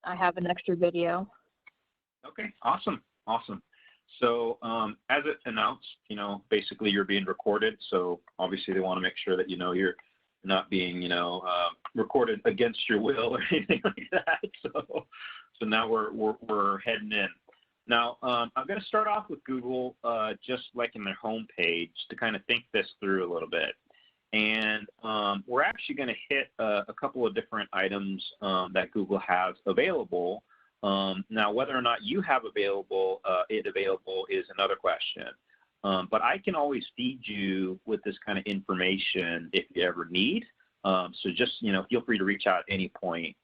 I have an extra video. Okay, awesome. So as it announced, basically you're being recorded. So obviously they want to make sure that you're not being recorded against your will or anything like that. So now we're heading in. Now I'm going to start off with Google, just like in their home page, to kind of think this through a little bit. And we're actually going to hit a couple of different items that Google has available. Now, whether or not you have it available is another question. But I can always feed you with this kind of information if you ever need. So just, feel free to reach out at any point.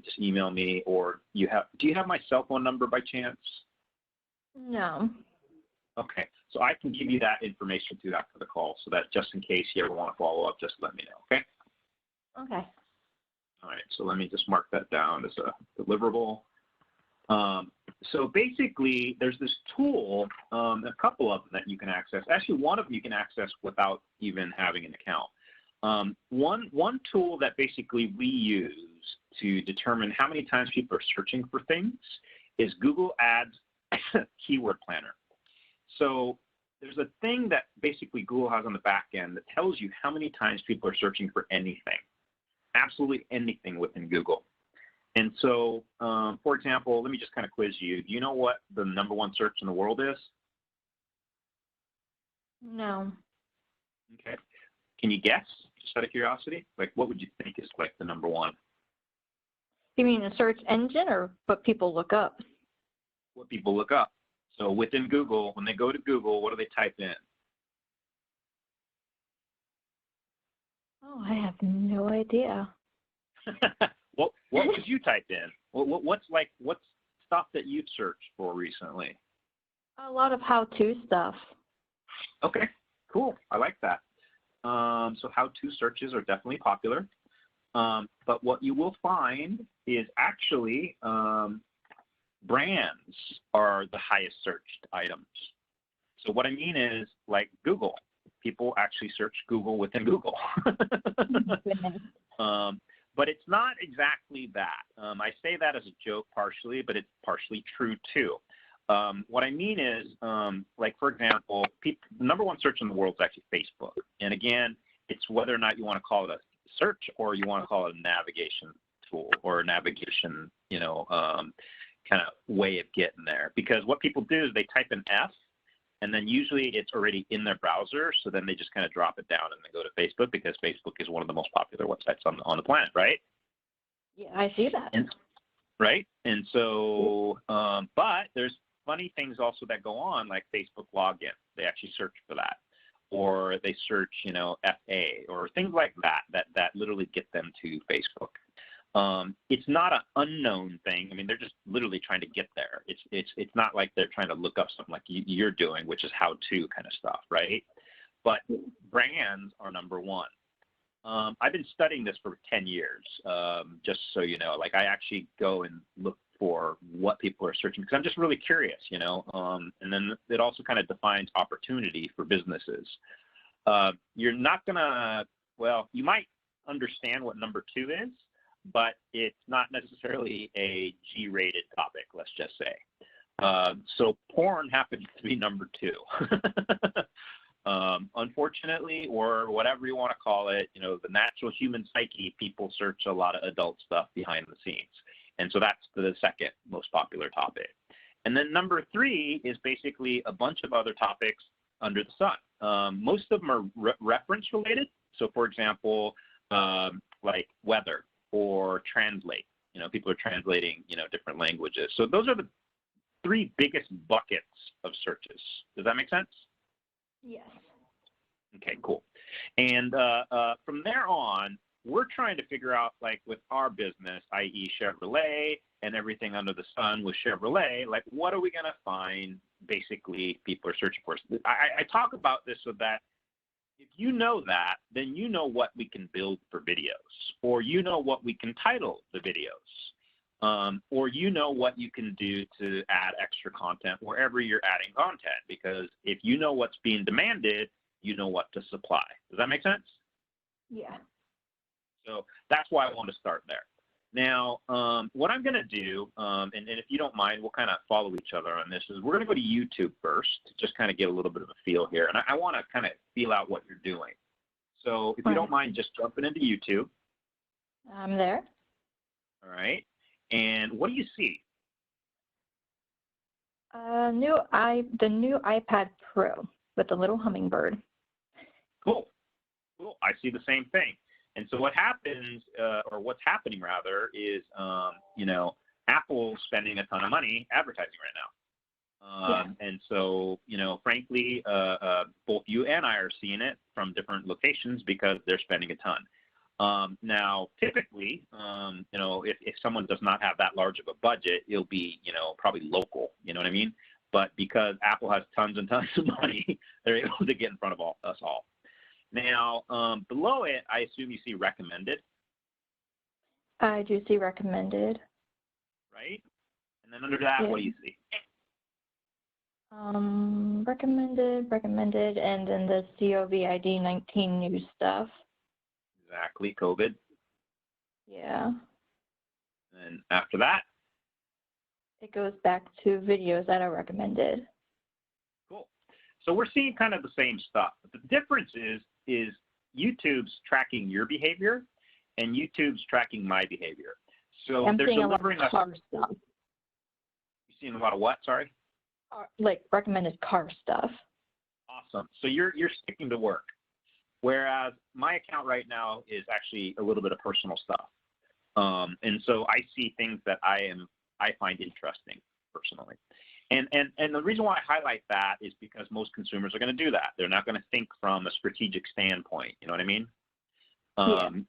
Just email me, or do you have my cell phone number by chance? No. Okay, so I can give you that information too after the call, so that just in case you ever want to follow up, just let me know, okay? Okay. All right, so let me just mark that down as a deliverable. So basically, there's this tool, a couple of them that you can access. Actually, one of them you can access without even having an account. One tool that basically we use to determine how many times people are searching for things is Google Ads Keyword Planner. So there's a thing that basically Google has on the back end that tells you how many times people are searching for anything, absolutely anything within Google. And so, for example, let me just kind of quiz you. Do you know what the #1 search in the world is? No. Okay. Can you guess, just out of curiosity? Like, what would you think is like the #1? You mean a search engine or what people look up? What people look up. So within Google, when they go to Google, what do they type in? Oh, I have no idea. What would you type in? What's stuff that you've searched for recently? A lot of how-to stuff. Okay, cool. I like that. So how-to searches are definitely popular. But what you will find is actually brands are the highest searched items. So what I mean is, like Google, people actually search Google within Google. But it's not exactly that. I say that as a joke partially, but it's partially true too. What I mean is, like for example, the #1 search in the world is actually Facebook. And again, it's whether or not you want to call it a search or you want to call it a navigation tool or a navigation, kind of way of getting there. Because what people do is they type in F, and then usually it's already in their browser, so then they just kind of drop it down and they go to Facebook, because Facebook is one of the most popular websites on the planet, right? Yeah, I see that. Right? And so, but there's funny things also that go on, like Facebook login. They actually search for that. Or they search, FA, or things like that literally get them to Facebook. It's not an unknown thing. I mean, they're just literally trying to get there. It's not like they're trying to look up something like you're doing, which is how-to kind of stuff, right? But brands are #1. I've been studying this for 10 years, just so you know. Like, I actually go and look for what people are searching, because I'm just really curious, and then it also kind of defines opportunity for businesses. You're not gonna, well, you might understand what #2 is, but it's not necessarily a G-rated topic, let's just say. So porn happens to be #2. Unfortunately, or whatever you want to call it, the natural human psyche, people search a lot of adult stuff behind the scenes. And so that's the second most popular topic. And then #3 is basically a bunch of other topics under the sun. Most of them are reference related. So for example, like weather or translate. People are translating, different languages. So those are the 3 biggest buckets of searches. Does that make sense? Yes. Okay, cool. And from there on, we're trying to figure out, like with our business, i.e. Chevrolet and everything under the sun with Chevrolet, like what are we going to find basically people are searching for? I talk about this so that if you know that, then you know what we can build for videos, or you know what we can title the videos, or you know what you can do to add extra content wherever you're adding content, because if you know what's being demanded, you know what to supply. Does that make sense? Yeah. So that's why I want to start there. Now, what I'm going to do, and if you don't mind, we'll kind of follow each other on this, is we're going to go to YouTube first to just kind of get a little bit of a feel here. And I want to kind of feel out what you're doing. So if you don't mind just jumping into YouTube. I'm there. All right. And what do you see? The new iPad Pro with the little hummingbird. Cool. Cool. I see the same thing. And so what happens, or what's happening rather, is Apple's spending a ton of money advertising right now. And so, frankly, both you and I are seeing it from different locations because they're spending a ton. Now, typically, if someone does not have that large of a budget, it'll be, probably local, you know what I mean? But because Apple has tons and tons of money, they're able to get in front of us all. Now, below it, I assume you see recommended. I do see recommended. Right? And then under that, what do you see? Recommended, and then the COVID-19 new stuff. Exactly, COVID. Yeah. And after that? It goes back to videos that are recommended. Cool. So we're seeing kind of the same stuff. But the difference is YouTube's tracking your behavior and YouTube's tracking my behavior. So I'm they're seeing delivering a lot of car stuff. You're seeing a lot of what? Sorry? Like recommended car stuff. Awesome. So you're sticking to work. Whereas my account right now is actually a little bit of personal stuff. And so I see things that I find interesting personally. And the reason why I highlight that is because most consumers are going to do that. They're not going to think from a strategic standpoint. You know what I mean?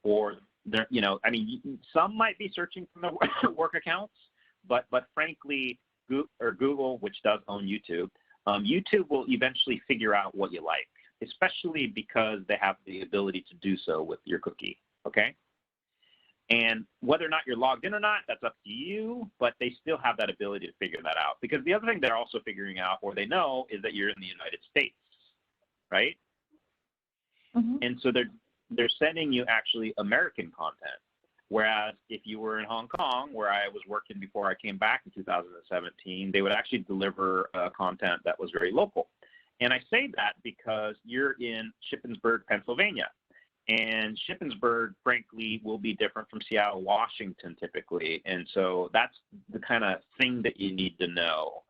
Or they're, some might be searching from their work accounts, but frankly, Google, which does own YouTube, YouTube will eventually figure out what you like, especially because they have the ability to do so with your cookie. Okay. And whether or not you're logged in or not, that's up to you, but they still have that ability to figure that out. Because the other thing they're also figuring out, or they know, is that you're in the United States, right? Mm-hmm. And so they're sending you actually American content. Whereas if you were in Hong Kong, where I was working before I came back in 2017, they would actually deliver content that was very local. And I say that because you're in Shippensburg, Pennsylvania. And Shippensburg, frankly, will be different from Seattle, Washington, typically. And so that's the kind of thing that you need to know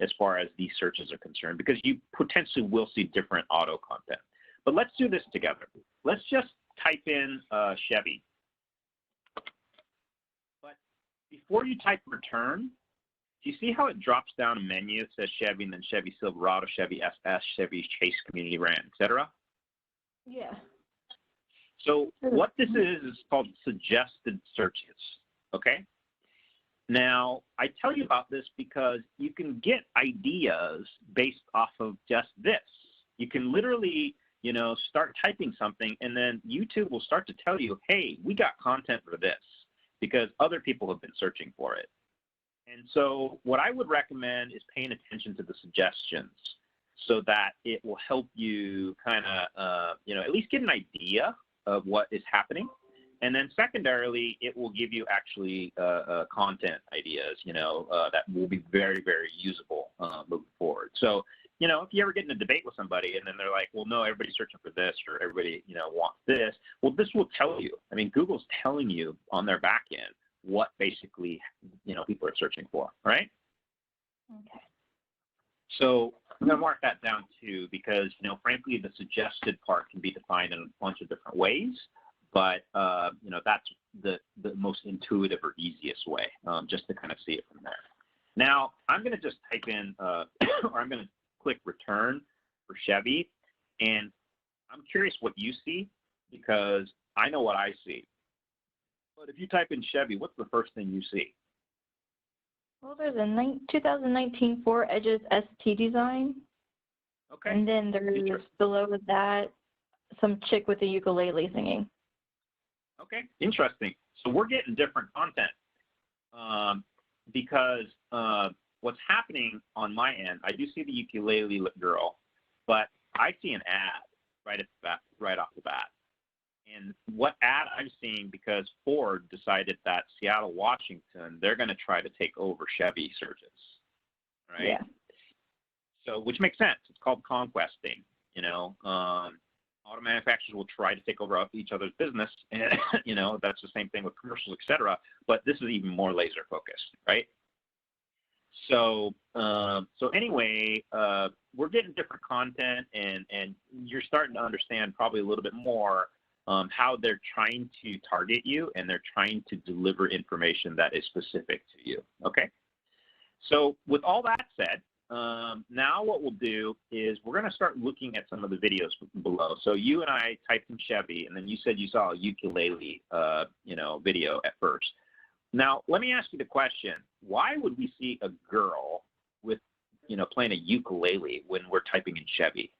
as far as these searches are concerned, because you potentially will see different auto content. But let's do this together. Let's just type in Chevy. But before you type return, do you see how it drops down a menu? It says Chevy, and then Chevy Silverado, Chevy SS, Chevy Chase Community Rant, etc.? Yeah. So what this is called suggested searches, okay? Now, I tell you about this because you can get ideas based off of just this. You can literally, start typing something, and then YouTube will start to tell you, hey, we got content for this, because other people have been searching for it. And so what I would recommend is paying attention to the suggestions so that it will help you kind of, at least get an idea of what is happening. And then secondarily, it will give you actually content ideas, that will be very, very usable moving forward. So, if you ever get in a debate with somebody and then they're like, well, no, everybody's searching for this, or everybody, wants this. Well, this will tell you. I mean, Google's telling you on their back end what basically, people are searching for, right? Okay. So I'm going to mark that down too, because, frankly, the suggested part can be defined in a bunch of different ways, but, that's the most intuitive or easiest way, just to kind of see it from there. Now, I'm going to just type in, or I'm going to click return for Chevy, and I'm curious what you see, because I know what I see. But if you type in Chevy, what's the first thing you see? Well, there's a 2019 Ford Edges ST design. Okay. And then there's below that some chick with a ukulele singing. Okay, interesting. So we're getting different content because what's happening on my end, I do see the ukulele girl, but I see an ad right off the bat. And what ad I'm seeing, because Ford decided that Seattle, Washington, they're going to try to take over Chevy searches, right? Yeah. So, which makes sense. It's called conquesting. Auto manufacturers will try to take over each other's business, and that's the same thing with commercials, etc. But this is even more laser focused, right? So, anyway, we're getting different content, and you're starting to understand probably a little bit more how they're trying to target you, and they're trying to deliver information that is specific to you. Okay. So, with all that said, now what we'll do is we're going to start looking at some of the videos below. So you and I typed in Chevy, and then you said you saw a ukulele, video at first. Now, let me ask you the question: why would we see a girl with, playing a ukulele when we're typing in Chevy?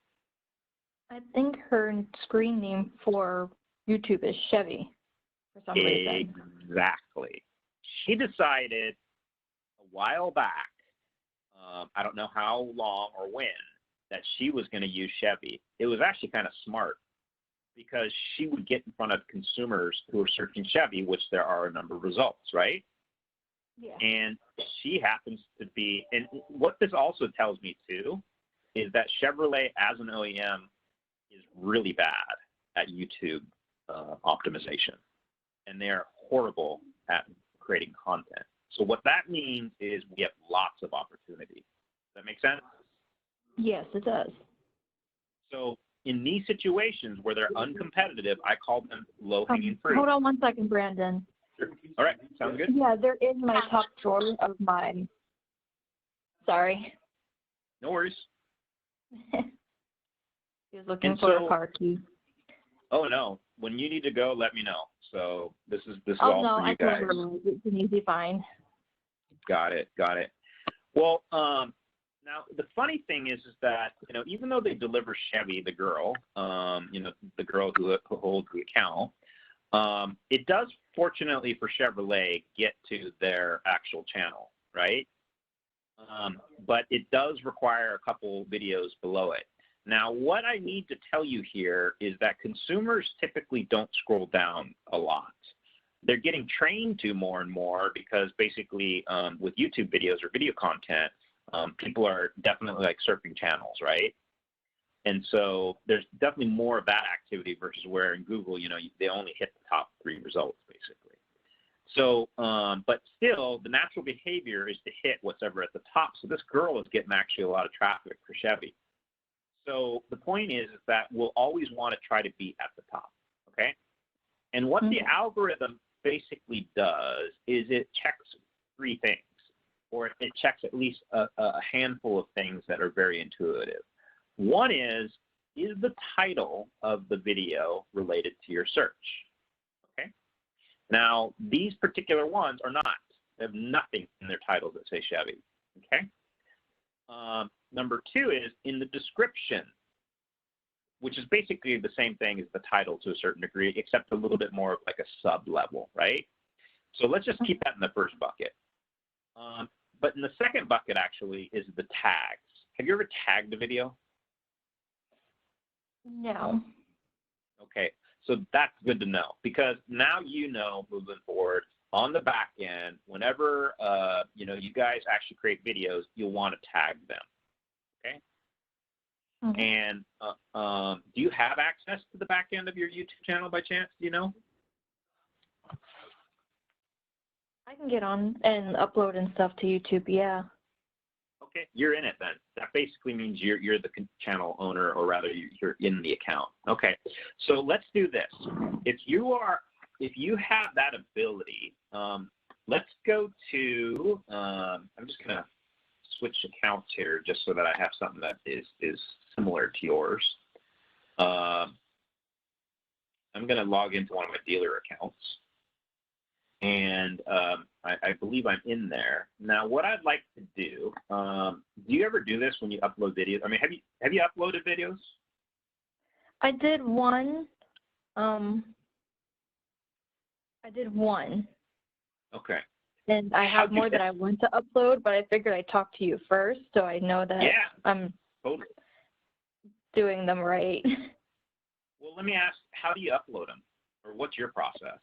I think her screen name for YouTube is Chevy for some reason. Exactly. She decided a while back, I don't know how long or when, that she was going to use Chevy. It was actually kind of smart because she would get in front of consumers who are searching Chevy, which there are a number of results, right? Yeah. And she happens to be, and what this also tells me too, is that Chevrolet as an OEM is really bad at YouTube optimization, and they are horrible at creating content. So what that means is we have lots of opportunity. Does that make sense? Yes, it does. So in these situations where they're uncompetitive, I call them low-hanging fruit. Hold on one second, Brandon. Sure. All right, sounds good? Yeah, they're in my top drawer of mine. Sorry. No worries. He was looking for a car key. Oh, no. When you need to go, let me know. So this is Oh, all no, for you guys. It's an easy find. Got it. Well, now the funny thing is that, even though they deliver Chevy, the girl, the girl who holds the account, it does, fortunately for Chevrolet, get to their actual channel, right? But it does require a couple videos below it. Now, what I need to tell you here is that consumers typically don't scroll down a lot. They're getting trained to more and more because basically with YouTube videos or video content, people are definitely like surfing channels, right? And so there's definitely more of that activity versus where in Google, they only hit the top 3 results basically. So, but still, the natural behavior is to hit what's ever at the top. So this girl is getting actually a lot of traffic for Chevy. So the point is that we'll always want to try to be at the top, okay? And what the algorithm basically does is it checks 3 things, or it checks at least a handful of things that are very intuitive. One is the title of the video related to your search, okay? Now, these particular ones are not. They have nothing in their titles that say Chevy, okay? Number 2 is in the description, which is basically the same thing as the title to a certain degree, except a little bit more of like a sub-level, right? So let's just keep that in the first bucket. But in the second bucket, actually, is the tags. Have you ever tagged a video? No. Okay, so that's good to know, because now moving forward, on the back end, whenever you guys actually create videos, you'll want to tag them. Okay. And do you have access to the back end of your YouTube channel by chance? Do you know? I can get on and upload and stuff to YouTube. Yeah. Okay, you're in it then. That basically means you're the channel owner, or rather you're in the account. Okay, so let's do this. If you have that ability, let's go to. I'm just gonna switch accounts here just so that I have something that is similar to yours. I'm gonna log into one of my dealer accounts, and I believe I'm in there. Now, what I'd like to do you ever do this when you upload videos? I mean, have you uploaded videos? I did one. Okay. And I have more that I want to upload, but I figured I'd talk to you first so I know that I'm doing them right. Well, let me ask, how do you upload them? Or what's your process?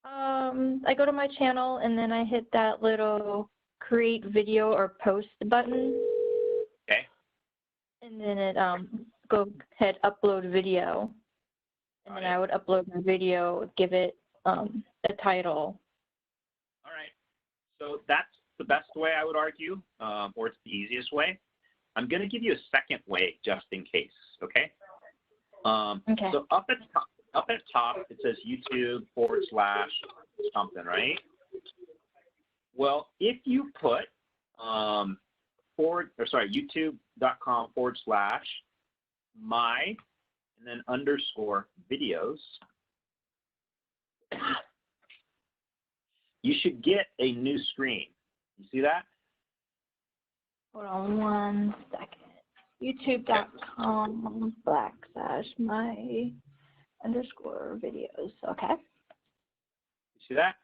I go to my channel and then I hit that little create video or post button. Okay. And then it go ahead upload video. And then I would upload my video, give it a title. All right. So that's the best way, I would argue, or it's the easiest way. I'm going to give you a second way just in case, okay? Okay. So up at top, it says YouTube / something, right? Well, if you put youtube.com / my and then underscore videos, you should get a new screen. You see that? Hold on 1 second. YouTube.com / my underscore videos. Okay. You see that?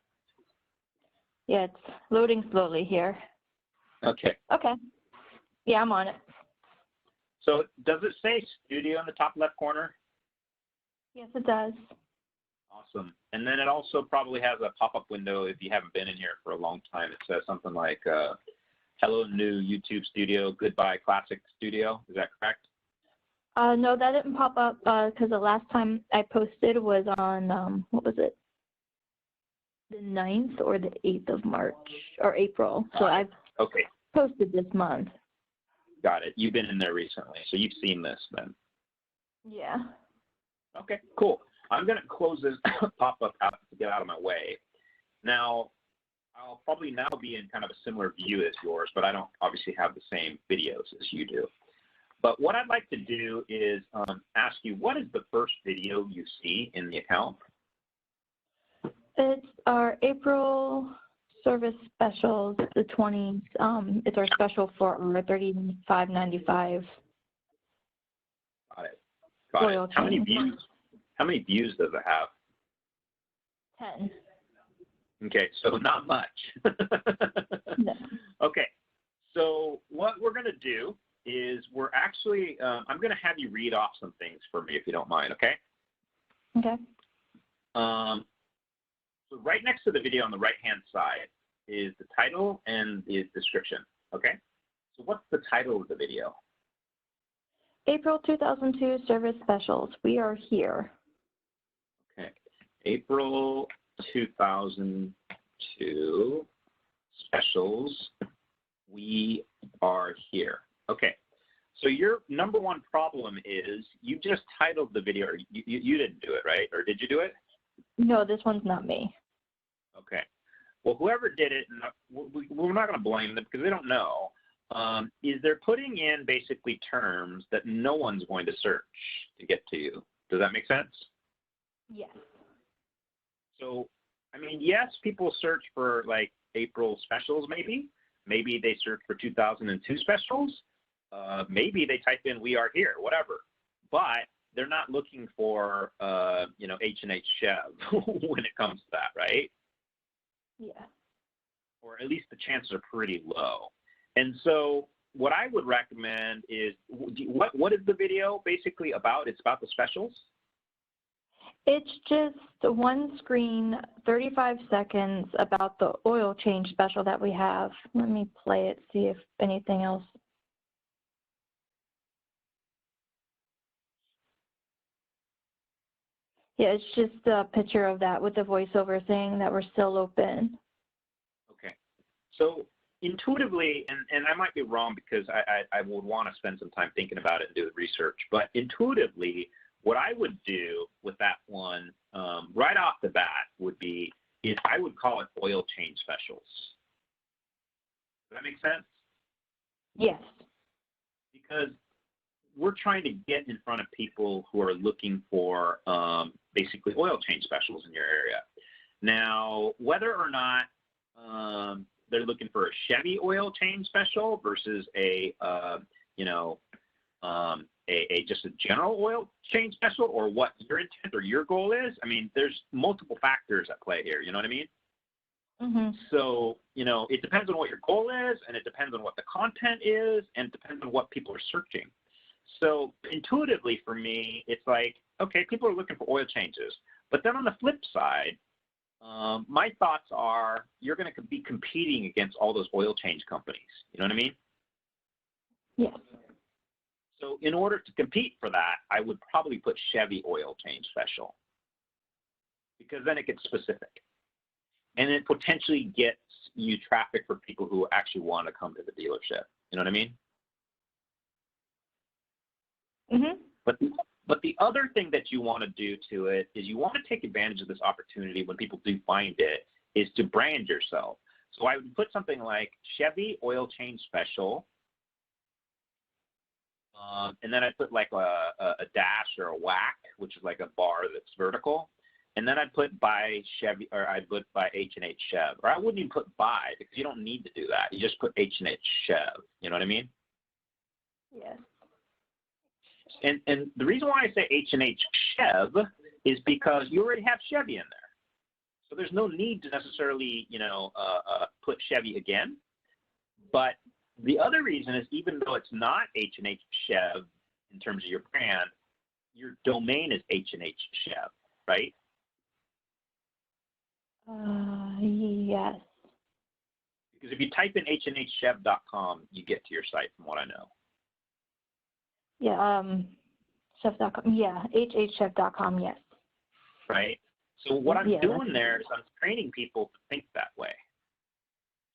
Yeah, it's loading slowly here. Okay. Okay. Yeah, I'm on it. So does it say studio in the top left corner? Yes, it does. Awesome. And then it also probably has a pop-up window if you haven't been in here for a long time. It says something like, hello, new YouTube studio, goodbye, classic studio. Is that correct? No, that didn't pop up because the last time I posted was on, what was it? The 9th or the 8th of March or April. So I've posted this month. Got it. You've been in there recently, so you've seen this then. Yeah. Okay, cool. I'm going to close this pop-up out to get out of my way. Now, I'll probably now be in kind of a similar view as yours, but I don't obviously have the same videos as you do. But what I'd like to do is ask you, what is the first video you see in the account? It's our April service specials, the 20s. It's our special for our $35.95. Got it. Got it. How many views? How many views does it have? 10. Okay, so not much. No. Okay, so what we're going to do is we're actually, I'm going to have you read off some things for me if you don't mind, okay? Okay. So right next to the video on the right-hand side is the title and the description, okay? So what's the title of the video? April 2002 service specials. We are here. Okay, April 2002 specials. We are here. Okay, so your number one problem is you just titled the video. You didn't do it, right? Or did you do it? No, this one's not me. Okay. Well, whoever did it, we're not going to blame them because they don't know, is they're putting in basically terms that no one's going to search to get to you. Does that make sense? Yes. So, I mean, yes, people search for like April specials maybe. Maybe they search for 2002 specials. Maybe they type in "we are here," whatever. But they're not looking for, H&H Chev when it comes to that, right? Yeah. Or at least the chances are pretty low. And so what I would recommend is, what is the video basically about? It's about the specials? It's just one screen, 35 seconds about the oil change special that we have. Let me play it, see if anything else. Yeah, it's just a picture of that with the voiceover saying that we're still open. Okay. So intuitively, and I might be wrong because I would want to spend some time thinking about it and do the research, but intuitively, what I would do with that one right off the bat would be is I would call it oil change specials. Does that make sense? Yes. Because we're trying to get in front of people who are looking for basically oil change specials in your area. Now, whether or not they're looking for a Chevy oil change special versus just a general oil change special, or what your intent or your goal is, I mean, there's multiple factors at play here. You know what I mean? Mm-hmm. So, it depends on what your goal is, and it depends on what the content is, and it depends on what people are searching. So intuitively for me, it's like, okay, people are looking for oil changes, But then on the flip side, my thoughts are you're going to be competing against all those oil change companies. You know what I mean? Yes. So in order to compete for that, I would probably put Chevy oil change special, because then it gets specific. And it potentially gets you traffic for people who actually want to come to the dealership. You know what I mean? Mhm. But the other thing that you want to do to it is you want to take advantage of this opportunity when people do find it, is to brand yourself. So I would put something like Chevy oil change special, and then I'd put like a dash or a whack, which is like a bar that's vertical. And then I'd put by Chevy, or I'd put by H&H Chev. Or I wouldn't even put by, because you don't need to do that. You just put H&H Chev. You know what I mean? Yes. And the reason why I say H&H Chev is because you already have Chevy in there. So there's no need to necessarily, put Chevy again. But the other reason is, even though it's not H&H Chev in terms of your brand, your domain is H&H Chev, right? Yes. Because if you type in hnhchev.com, you get to your site, from what I know. Yeah. Chef.com. Yeah. hhchef.com. Yes. Right? So what I'm Yeah, doing there is I'm training people to think that way.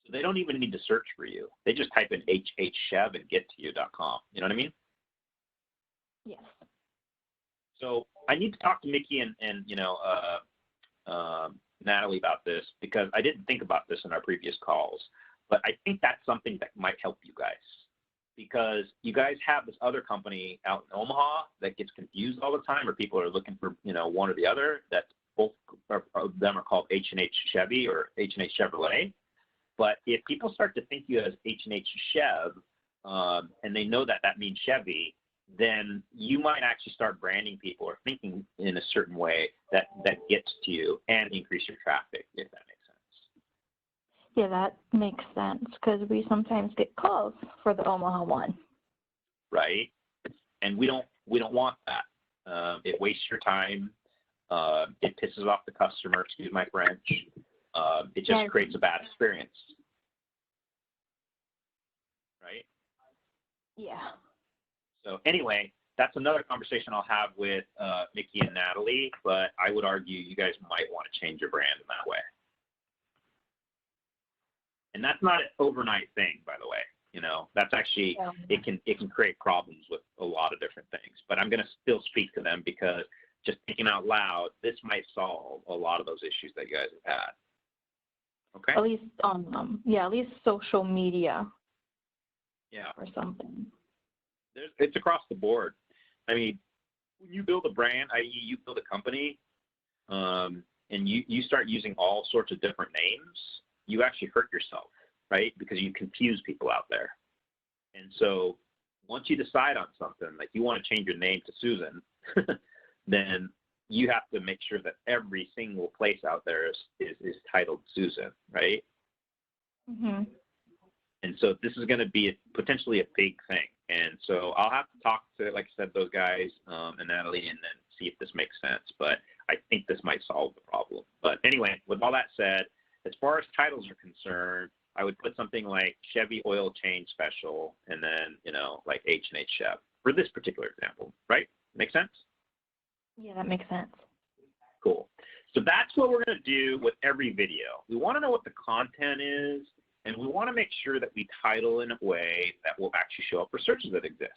So they don't even need to search for you. They just type in hhchev and get to you.com. You know what I mean? Yes. So I need to talk to Mickey and Natalie about this, because I didn't think about this in our previous calls. But I think that's something that might help you guys, because you guys have this other company out in Omaha that gets confused all the time, or people are looking for, one or the other, that both of them are called H&H Chevy or H&H Chevrolet. But if people start to think you as H&H Chev, and they know that that means Chevy, then you might actually start branding people or thinking in a certain way that gets to you and increase your traffic, if that makes sense. Yeah, that makes sense, because we sometimes get calls for the Omaha one. Right? And we don't want that. It wastes your time. It pisses off the customer, excuse my French. It just creates a bad experience. Right? Yeah. So anyway, that's another conversation I'll have with Mickey and Natalie, but I would argue you guys might want to change your brand in that way. And that's not an overnight thing, by the way. That's actually, it can create problems with a lot of different things. But I'm going to still speak to them, because just thinking out loud, this might solve a lot of those issues that you guys have had. Okay? At least on at least social media. Yeah. Or something. It's across the board. I mean, when you build a brand, i.e. you build a company, and you start using all sorts of different names, you actually hurt yourself, right? Because you confuse people out there. And so once you decide on something, like you want to change your name to Susan, then you have to make sure that every single place out there is titled Susan, right? Mm-hmm. And so this is going to be potentially a big thing. And so I'll have to talk to, like I said, those guys and Natalie, and then see if this makes sense. But I think this might solve the problem. But anyway, with all that said, as far as titles are concerned, I would put something like Chevy Oil Change Special, and then, like H&H Chev for this particular example, right? Make sense? Yeah, that makes sense. Cool. So that's what we're going to do with every video. We want to know what the content is, and we want to make sure that we title in a way that will actually show up for searches that exist.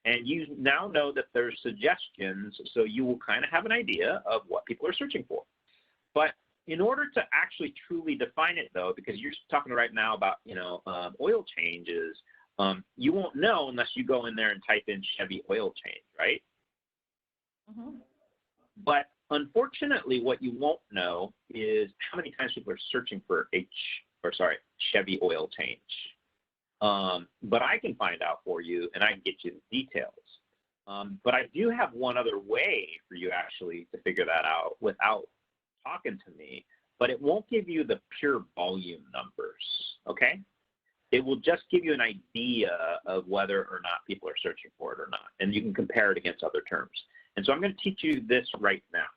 And you now know that there's suggestions, so you will kind of have an idea of what people are searching for. But in order to actually truly define it, though, because you're talking right now about, oil changes, you won't know unless you go in there and type in Chevy oil change, right? Mm-hmm. But unfortunately, what you won't know is how many times people are searching for Chevy oil change. But I can find out for you, and I can get you the details. But I do have one other way for you actually to figure that out without talking to me, but it won't give you the pure volume numbers, okay? It will just give you an idea of whether or not people are searching for it or not, and you can compare it against other terms. And so I'm going to teach you this right now.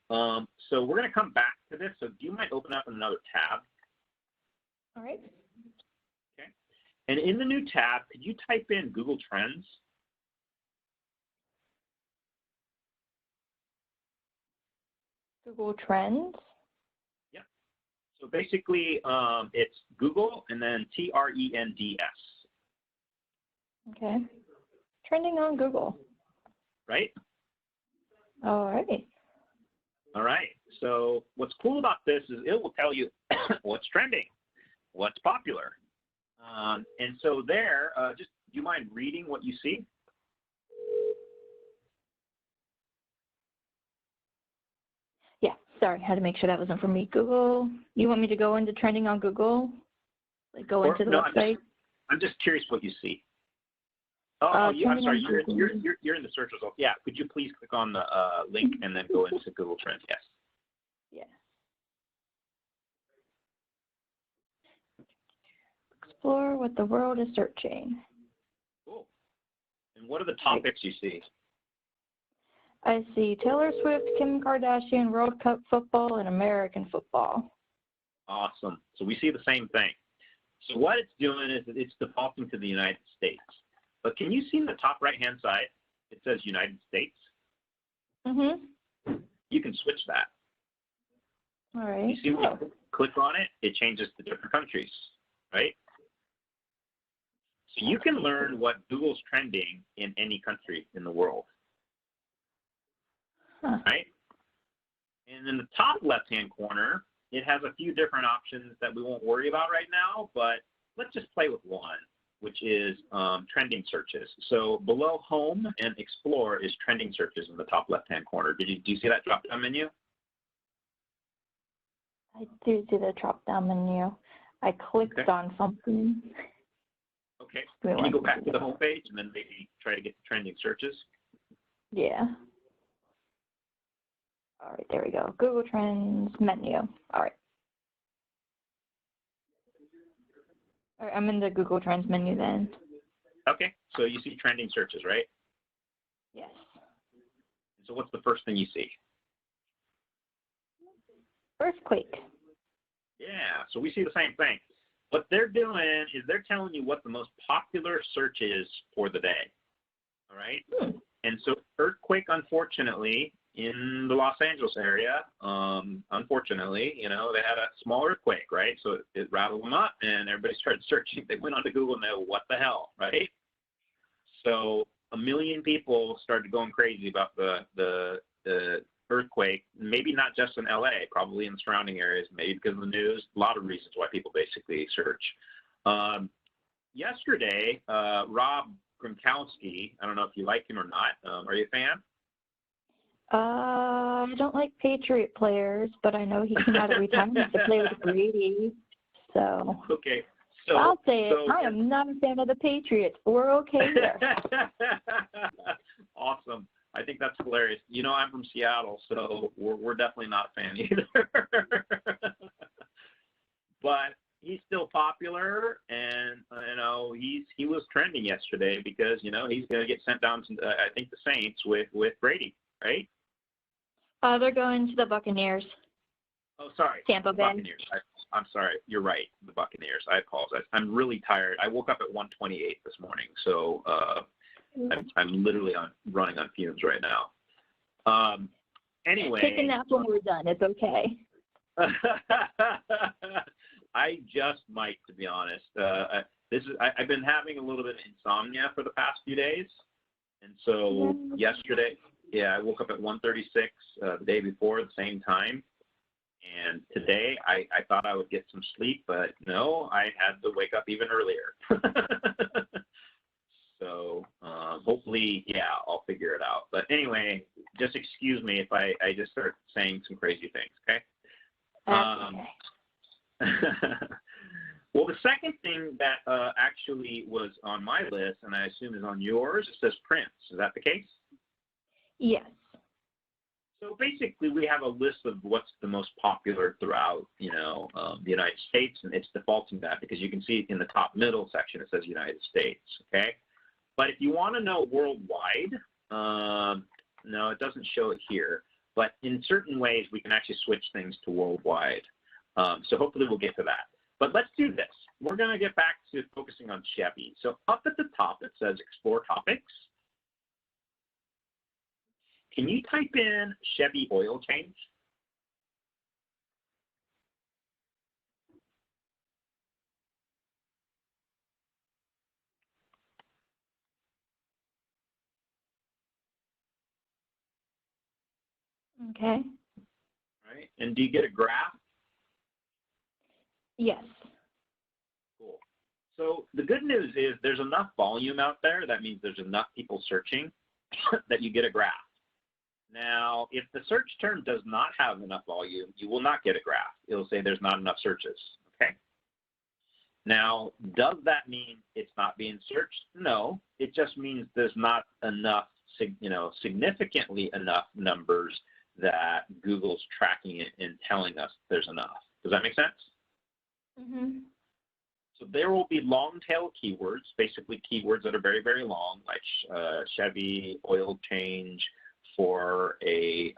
So we're going to come back to this. So do you mind opening up another tab? All right. Okay. And in the new tab, could you type in Google Trends? Google Trends. Yeah. So basically, it's Google and then Trends. Okay. Trending on Google. Right? All right. All right. So what's cool about this is it will tell you what's trending, what's popular. And so there, just do you mind reading what you see? Yeah, sorry, had to make sure that wasn't for me. Google, you want me to go into trending on Google? Like go into the website? I'm just curious what you see. Oh, I'm sorry, you're in the search results. Yeah, could you please click on the link and then go into Google Trends? Yes. Yeah. Explore what the world is searching. Cool. And what are the topics you see? I see Taylor Swift, Kim Kardashian, World Cup football, and American football. Awesome. So we see the same thing. So what it's doing is it's defaulting to the United States. But can you see in the top right-hand side, it says United States? Mm-hmm. You can switch that. All right. You see when you click on it, it changes to different countries, right? So you can learn what Google's trending in any country in the world. Huh. Right? And in the top left-hand corner, it has a few different options that we won't worry about right now, but let's just play with one, which is trending searches. So below Home and Explore is trending searches in the top left-hand corner. Do you see that drop-down menu? I do see the drop-down menu. I clicked on something. Okay. Can you go back to the home page and then maybe try to get the trending searches? Yeah. All right, there we go. Google Trends menu. All right. All right, I'm in the Google Trends menu then. Okay, so you see trending searches, right? Yes. So what's the first thing you see? Earthquake. Yeah, so we see the same thing. What they're doing is they're telling you what the most popular search is for the day. All right? And so earthquake, unfortunately, in the Los Angeles area, unfortunately, they had a small earthquake, right? So it rattled them up, and everybody started searching. They went onto Google and they what the hell, right? So 1 million people started going crazy about the earthquake, maybe not just in LA, probably in the surrounding areas, maybe because of the news, a lot of reasons why people basically search. Yesterday, Rob Gronkowski, I don't know if you like him or not. Are you a fan? I don't like Patriot players, but I know he came out of retirement to play with Brady. So okay. So I'll say it. I am not a fan of the Patriots. We're okay here. Awesome. I think that's hilarious. I'm from Seattle, so we're definitely not a fan either. But he's still popular, and he was trending yesterday because he's going to get sent down to I think the Saints with Brady, right? They're going to the Buccaneers. Oh, sorry. Tampa Bay. Buccaneers. I'm sorry. You're right. The Buccaneers. I apologize. I'm really tired. I woke up at 1:28 this morning, so I'm literally running on fumes right now. Anyway. Take a nap when we're done. It's okay. I just might, to be honest. I've been having a little bit of insomnia for the past few days, and so yesterday, I woke up at 1:36 the day before at the same time, and today I thought I would get some sleep, but no, I had to wake up even earlier. So hopefully, I'll figure it out. But anyway, just excuse me if I just start saying some crazy things, okay? Okay. Well, the second thing that actually was on my list, and I assume is on yours, it says Prince. Is that the case? Yes. So basically, we have a list of what's the most popular throughout, the United States, and it's defaulting that because you can see in the top middle section it says United States, okay? But if you want to know worldwide, no, it doesn't show it here. But in certain ways, we can actually switch things to worldwide. So hopefully we'll get to that. But let's do this. We're going to get back to focusing on Chevy. So up at the top, it says Explore Topics. Can you type in Chevy oil change? Okay. Right. And do you get a graph? Yes. Cool. So the good news is there's enough volume out there. That means there's enough people searching that you get a graph. Now, if the search term does not have enough volume, you will not get a graph. It'll say there's not enough searches. Okay. Now, does that mean it's not being searched? No. It just means there's not enough, significantly enough numbers that Google's tracking it and telling us there's enough. Does that make sense? Mm-hmm. So there will be long tail keywords, basically keywords that are very, very long, like Chevy, oil change for a,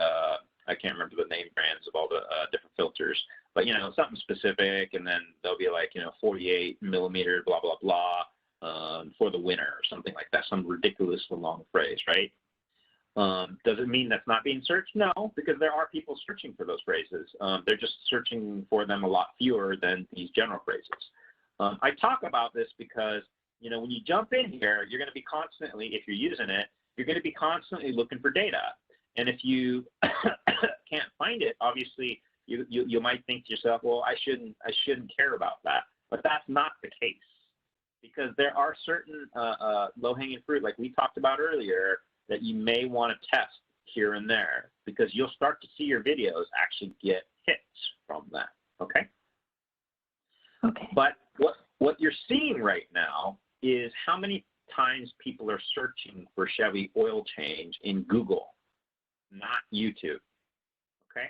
I can't remember the name brands of all the different filters, but, something specific, and then they'll be like, 48 millimeter, blah, blah, blah, for the winter or something like that, some ridiculously long phrase, right? Does it mean that's not being searched? No, because there are people searching for those phrases. They're just searching for them a lot fewer than these general phrases. I talk about this because, when you jump in here, you're going to be constantly, if you're using it, you're going to be constantly looking for data. And if you can't find it, obviously, you might think to yourself, well, I shouldn't care about that. But that's not the case, because there are certain low-hanging fruit, like we talked about earlier, that you may want to test here and there, because you'll start to see your videos actually get hits from that, okay? Okay. But what you're seeing right now is how many times people are searching for Chevy oil change in Google, not YouTube, okay?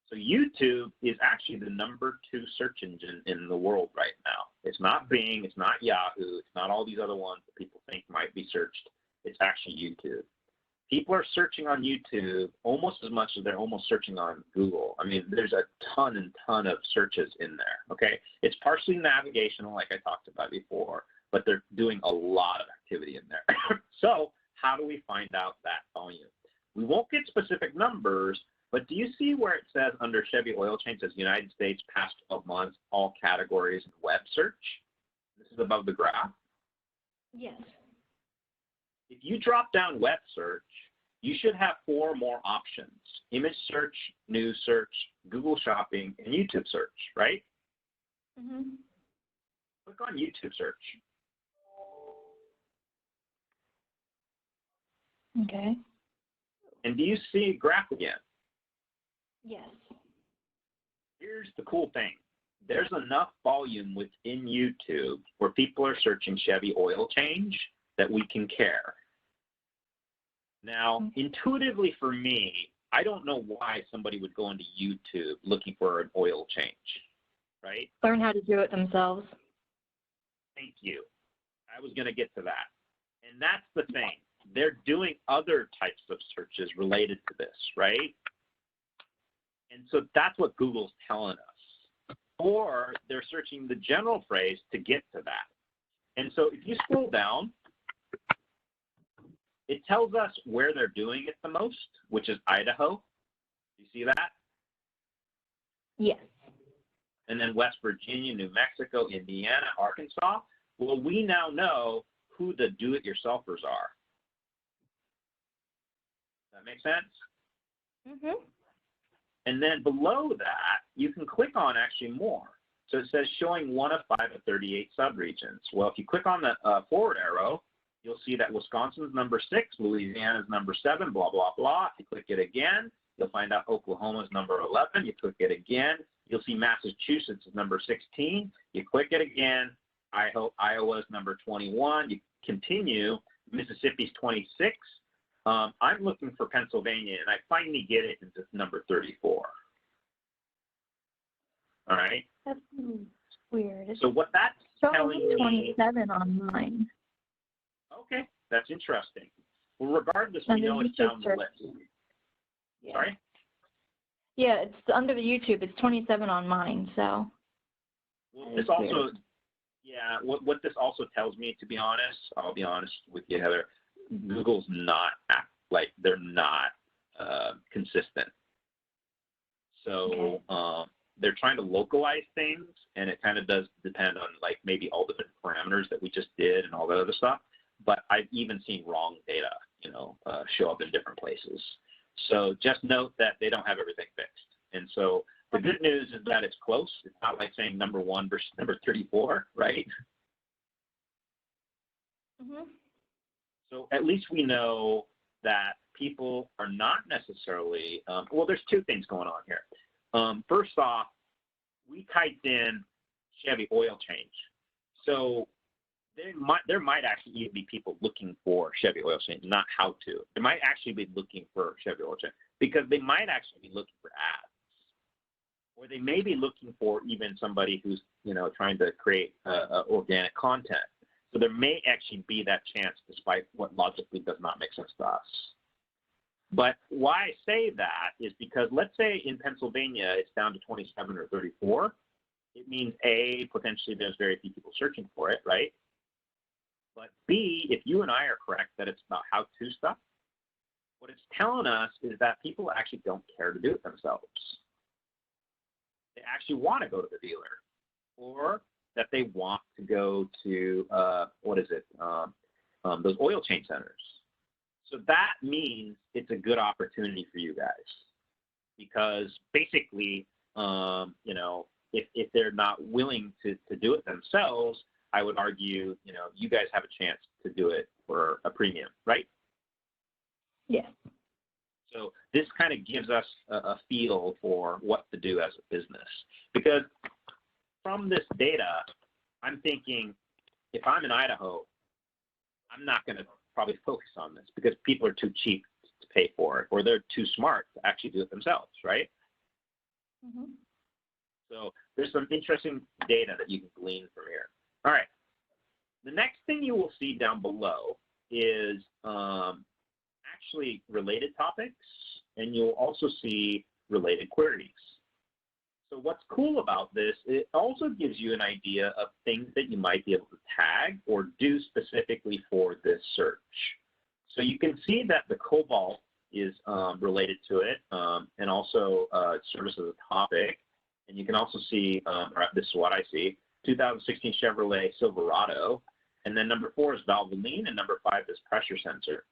So YouTube is actually the #2 search engine in the world right now. It's not Bing, it's not Yahoo, it's not all these other ones that people think might be searched. It's actually YouTube. People are searching on YouTube almost as much as they're almost searching on Google. I mean, there's a ton of searches in there, okay? It's partially navigational, like I talked about before, but they're doing a lot of activity in there. So how do we find out that volume? We won't get specific numbers, but do you see where it says under Chevy oil change, it says United States past 12 months, all categories, and web search? This is above the graph. Yes. If you drop down web search, you should have 4 more options: image search, news search, Google Shopping, and YouTube search, right? Mm-hmm. Click on YouTube search. Okay. And do you see a graph again? Yes. Here's the cool thing. There's enough volume within YouTube where people are searching Chevy oil change that we can care. Now, intuitively for me, I don't know why somebody would go into YouTube looking for an oil change, right? Learn how to do it themselves. Thank you. I was going to get to that. And that's the thing. They're doing other types of searches related to this, right? And so that's what Google's telling us. Or they're searching the general phrase to get to that. And so if you scroll down, it tells us where they're doing it the most, which is Idaho. You see that? Yes. And then West Virginia, New Mexico, Indiana, Arkansas. Well, we now know who the do-it-yourselfers are. Does that make sense? Mm-hmm. And then below that, you can click on actually more. So it says showing 1 of 5 of 38 subregions. Well, if you click on the forward arrow, you'll see that Wisconsin's number 6, Louisiana's number 7, blah, blah, blah. If you click it again, you'll find out Oklahoma's number 11. You click it again, you'll see Massachusetts is number 16. You click it again, Iowa's number 21. You continue, Mississippi's 26. I'm looking for Pennsylvania, and I finally get it, it's number 34. All right? That's weird. So what that's telling me... 27 on mine. Okay, that's interesting. Well, regardless, we know it's down the list. Yeah. Sorry? Yeah, it's under the YouTube. It's 27 on mine, so. Well, this also, yeah, what this also tells me, to be honest, I'll be honest with you, Heather, Google's not, they're not consistent. So they're trying to localize things, and it kind of does depend on, like, maybe all the different parameters that we just did and all that other stuff. But I've even seen wrong data, show up in different places. So just note that they don't have everything fixed. And so the good news is that it's close. It's not like saying number 1 versus number 34, right? Mm-hmm. So at least we know that people are not necessarily, well, there's two things going on here. First off, we typed in Chevy oil change. So there might actually even be people looking for Chevy oil change, not how to. They might actually be looking for Chevy oil change because they might actually be looking for ads. Or they may be looking for even somebody who's, trying to create organic content. So there may actually be that chance, despite what logically does not make sense to us. But why I say that is because let's say in Pennsylvania it's down to 27 or 34. It means A, potentially there's very few people searching for it, right? But B, if you and I are correct that it's about how-to stuff, what it's telling us is that people actually don't care to do it themselves. They actually want to go to the dealer, or that they want to go to, those oil change centers. So that means it's a good opportunity for you guys because basically, if they're not willing to do it themselves, I would argue, you guys have a chance to do it for a premium, right? Yes. So this kind of gives us a feel for what to do as a business. Because from this data, I'm thinking, if I'm in Idaho, I'm not going to probably focus on this because people are too cheap to pay for it, or they're too smart to actually do it themselves, right? Mm-hmm. So there's some interesting data that you can glean from here. All right. The next thing you will see down below is actually related topics, and you'll also see related queries. So what's cool about this, it also gives you an idea of things that you might be able to tag or do specifically for this search. So you can see that the cobalt is related to it, and also service as a topic. And you can also see, this is what I see, 2016 Chevrolet Silverado. And then number 4 is Valvoline, and number 5 is pressure sensor.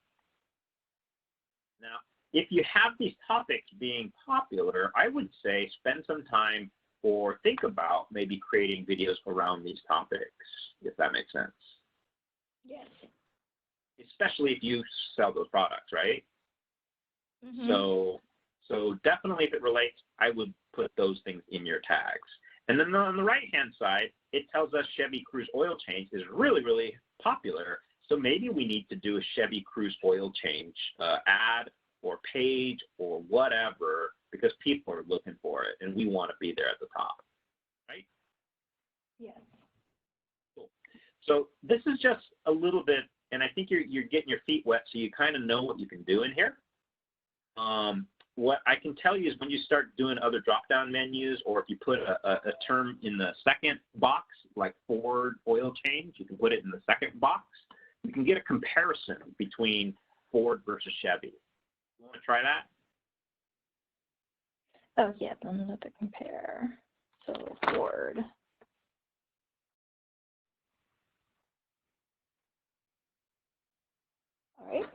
Now, if you have these topics being popular, I would say spend some time or think about maybe creating videos around these topics, if that makes sense. Yes. Especially if you sell those products, right? Mm-hmm. So definitely if it relates, I would put those things in your tags. And then on the right-hand side, it tells us Chevy Cruise oil change is really, really popular. So maybe we need to do a Chevy Cruise oil change ad or page or whatever because people are looking for it and we want to be there at the top, right? Yes. Cool. So this is just a little bit, and I think you're getting your feet wet so you kind of know what you can do in here. What I can tell you is when you start doing other drop-down menus, or if you put a term in the second box, like Ford oil change, you can put it in the second box. You can get a comparison between Ford versus Chevy. You want to try that? Oh, yeah, then let it compare. So Ford. All right.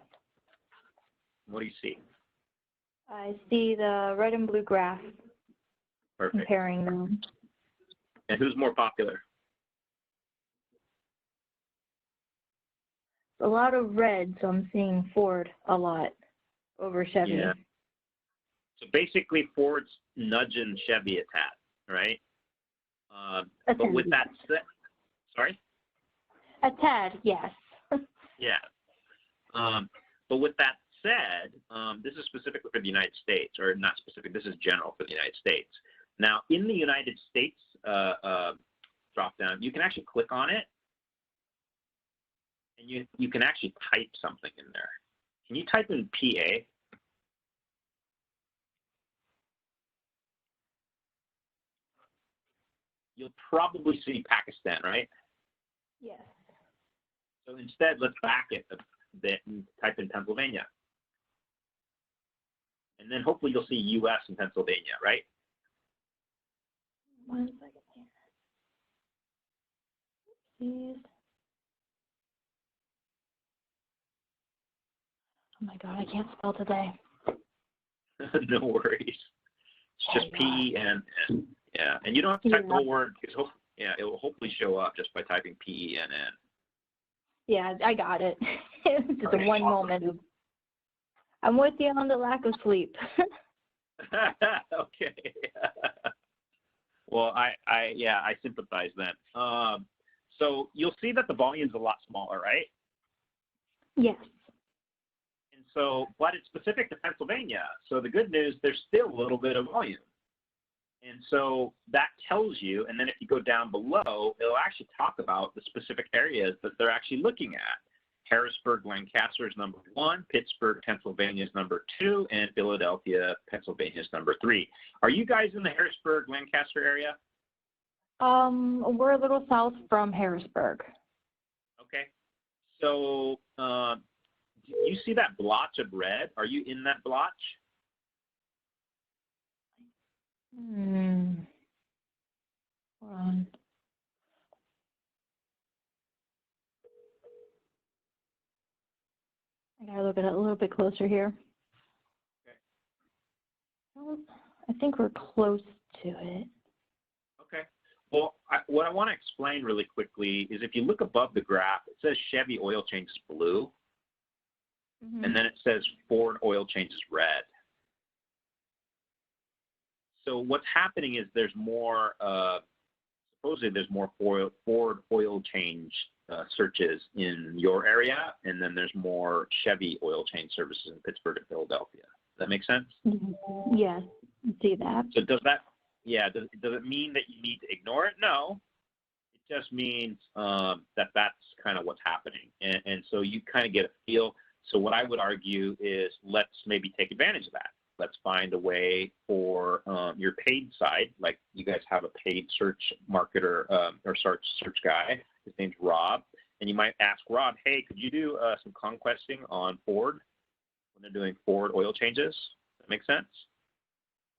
What do you see? I see the red and blue graph. Perfect. Comparing them. And who's more popular? A lot of red, so I'm seeing Ford a lot over Chevy. Yeah. So basically, Ford's nudging Chevy a tad, right? But with that said, sorry? A tad, yes. Yeah. But with that said, this is specifically for the United States, or not specific, this is general for the United States. Now, in the United States drop-down, you can actually click on it, and you can actually type something in there. Can you type in PA? you'll probably see Pakistan, right? Yes. So instead, let's back it a bit and type in Pennsylvania. And then hopefully you'll see U.S. and Pennsylvania, right? 1 second here. Please. Oh my God, I can't spell today. No worries. It's just P-E-N-N. Yeah, and you don't have to type the whole word because it will hopefully show up just by typing P-E-N-N. Yeah, I got it. Just Okay, one awesome. moment. I'm with you on the lack of sleep. Okay. Well, I sympathize then. So you'll see that the volume's a lot smaller, right? Yes. And so, but it's specific to Pennsylvania. So the good news, there's still a little bit of volume. And so that tells you, and then if you go down below, it'll actually talk about the specific areas that they're actually looking at. Harrisburg, Lancaster is number 1, Pittsburgh, Pennsylvania is number 2, and Philadelphia, Pennsylvania is number 3. Are you guys in the Harrisburg, Lancaster area? We're a little south from Harrisburg. Okay. So you see that blotch of red? Are you in that blotch? Hold on. I gotta look at it a little bit closer here. Okay. Well, I think we're close to it. Okay. Well, what I want to explain really quickly is if you look above the graph, it says Chevy oil change is blue, and then it says Ford oil change is red. So what's happening is there's more, supposedly there's more Ford oil change searches in your area, and then there's more Chevy oil change services in Pittsburgh and Philadelphia. Does that make sense? Yes, I see that. So does it mean that you need to ignore it? No. It just means that that's kind of what's happening. And so you kind of get a feel. So what I would argue is let's maybe take advantage of that. Let's find a way for your paid side, like you guys have a paid search marketer or search guy. His name's Rob. And you might ask Rob, hey, could you do some conquesting on Ford when they're doing Ford oil changes? Does that make sense?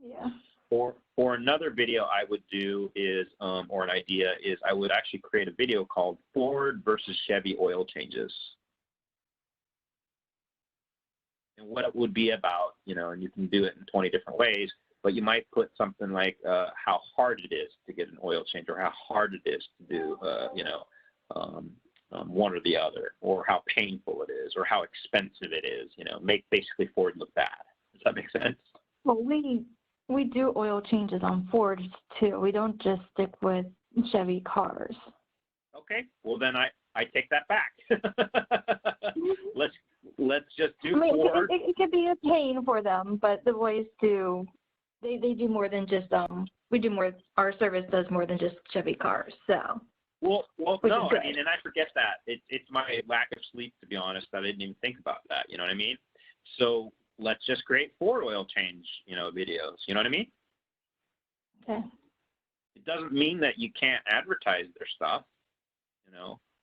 Yeah. Or another video I would do is, or an idea is I would actually create a video called Ford versus Chevy oil changes. And what it would be about, and you can do it in 20 different ways, but you might put something like how hard it is to get an oil change or how hard it is to do, one or the other, or how painful it is or how expensive it is, make basically Ford look bad. Does that make sense? Well, we do oil changes on Fords too. We don't just stick with Chevy cars. Okay, well then I take that back. let's just do Ford. It could be a pain for them, but the boys do. They do more than just we do more. Our service does more than just Chevy cars. So. Well, no, I mean, and I forget that it's my lack of sleep, to be honest, that I didn't even think about that. You know what I mean? So let's just create Ford oil change, videos. You know what I mean? Okay. It doesn't mean that you can't advertise their stuff.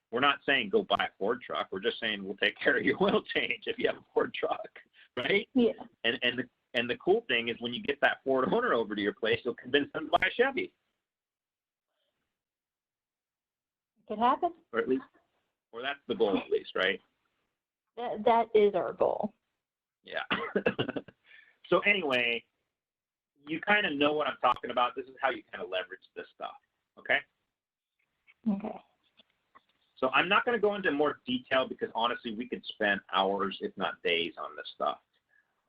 We're not saying go buy a Ford truck. We're just saying we'll take care of your oil change if you have a Ford truck, right? Yeah. And the cool thing is when you get that Ford owner over to your place, you'll convince them to buy a Chevy. It could happen. Or that's the goal at least, right? That is our goal. Yeah. So anyway, you kind of know what I'm talking about. This is how you kind of leverage this stuff, okay? Okay. So I'm not going to go into more detail because honestly, we could spend hours, if not days, on this stuff.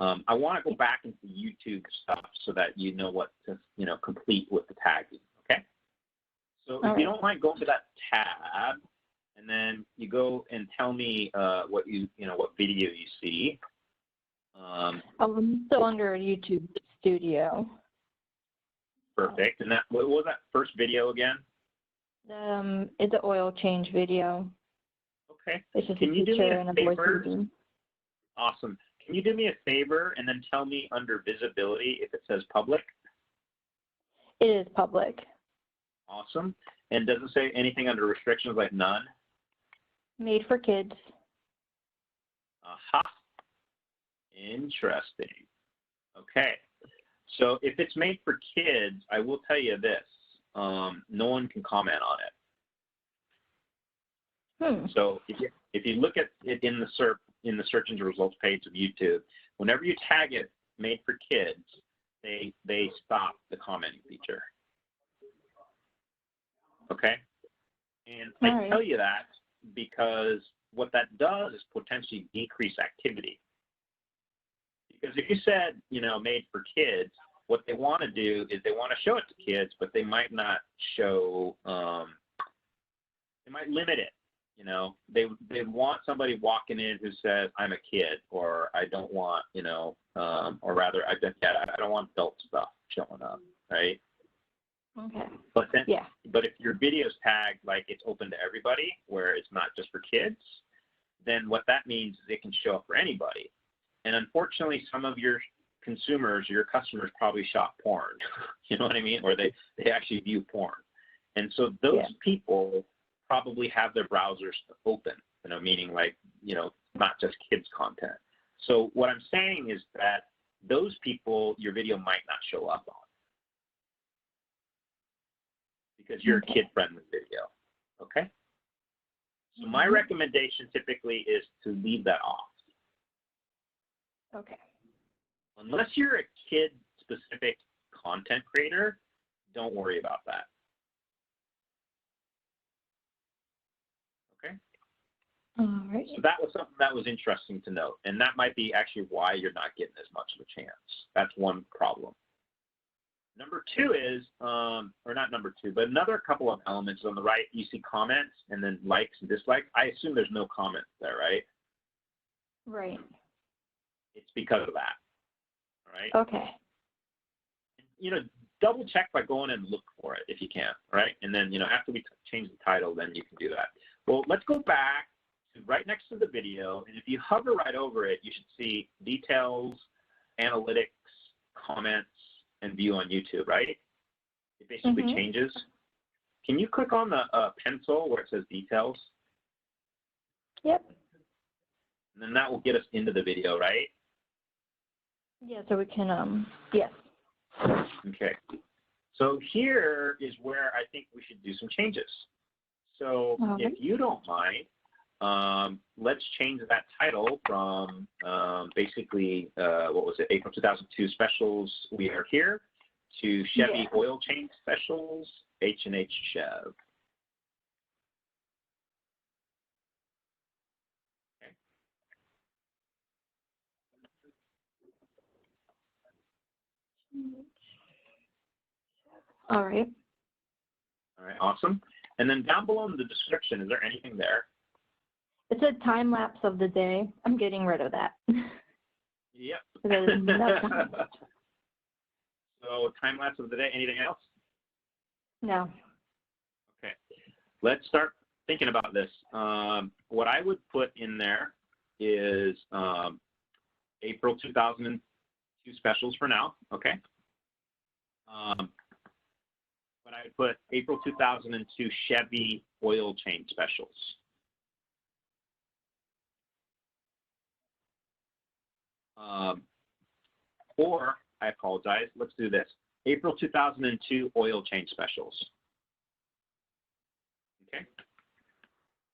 I want to go back into YouTube stuff so that you know what to, complete with the tagging, okay? So if you don't mind going to that tab, and then you go and tell me what video you see. Still under YouTube Studio. Perfect. And what was that first video again? It's an oil change video. Okay. It's just Can a you do me picture a and a favor? voice. Awesome. Can you do me a favor and then tell me under visibility if it says public? It is public. Awesome. And does it say anything under restrictions like none? Made for kids. Aha. Interesting. Okay. So if it's made for kids, I will tell you this. No one can comment on it. So if you look at it in the search engine results page of YouTube, whenever you tag it made for kids, they stop the commenting feature. Okay? And I tell you that because what that does is potentially decrease activity. Because if you said, made for kids, what they want to do is they want to show it to kids, but they might not show, they might limit it. They want somebody walking in who says, I'm a kid, or I don't want, or rather, I don't want adult stuff showing up, right? Okay. But if your video's tagged like it's open to everybody, where it's not just for kids, then what that means is it can show up for anybody. And unfortunately, some of your consumers, your customers probably shop porn, you know what I mean? Or they actually view porn. And so those people probably have their browsers open, meaning like, not just kids content. So what I'm saying is that those people, your video might not show up on because you're a kid-friendly video, okay? So my recommendation typically is to leave that off. Okay. Unless you're a kid-specific content creator, don't worry about that. Okay? All right. So that was something that was interesting to note, and that might be actually why you're not getting as much of a chance. That's one problem. Number two is, or not number two, but another couple of elements on the right, you see comments and then likes and dislikes. I assume there's no comments there, right? Right. It's because of that, all right? Okay. Double check by going and look for it if you can, right? And then, after we change the title, then you can do that. Well, let's go back to right next to the video, and if you hover right over it, you should see details, analytics, comments, and view on YouTube, right? It basically changes. Can you click on the pencil where it says details? Yep. And then that will get us into the video, right? Yeah, so we can, yes. Okay. So here is where I think we should do some changes. So if you don't mind, let's change that title from basically, what was it, April 2002 specials, we are here, to Chevy oil change specials, H&H Chev. Okay. All right. All right, awesome. And then down below in the description, is there anything there? It's a time lapse of the day. I'm getting rid of that. Yep. So time lapse of the day. Anything else? No. Okay. Let's start thinking about this. What I would put in there is April 2002 specials for now. Okay. But I would put April 2002 Chevy oil change specials. Or, I apologize, let's do this. April 2002 oil change specials. Okay.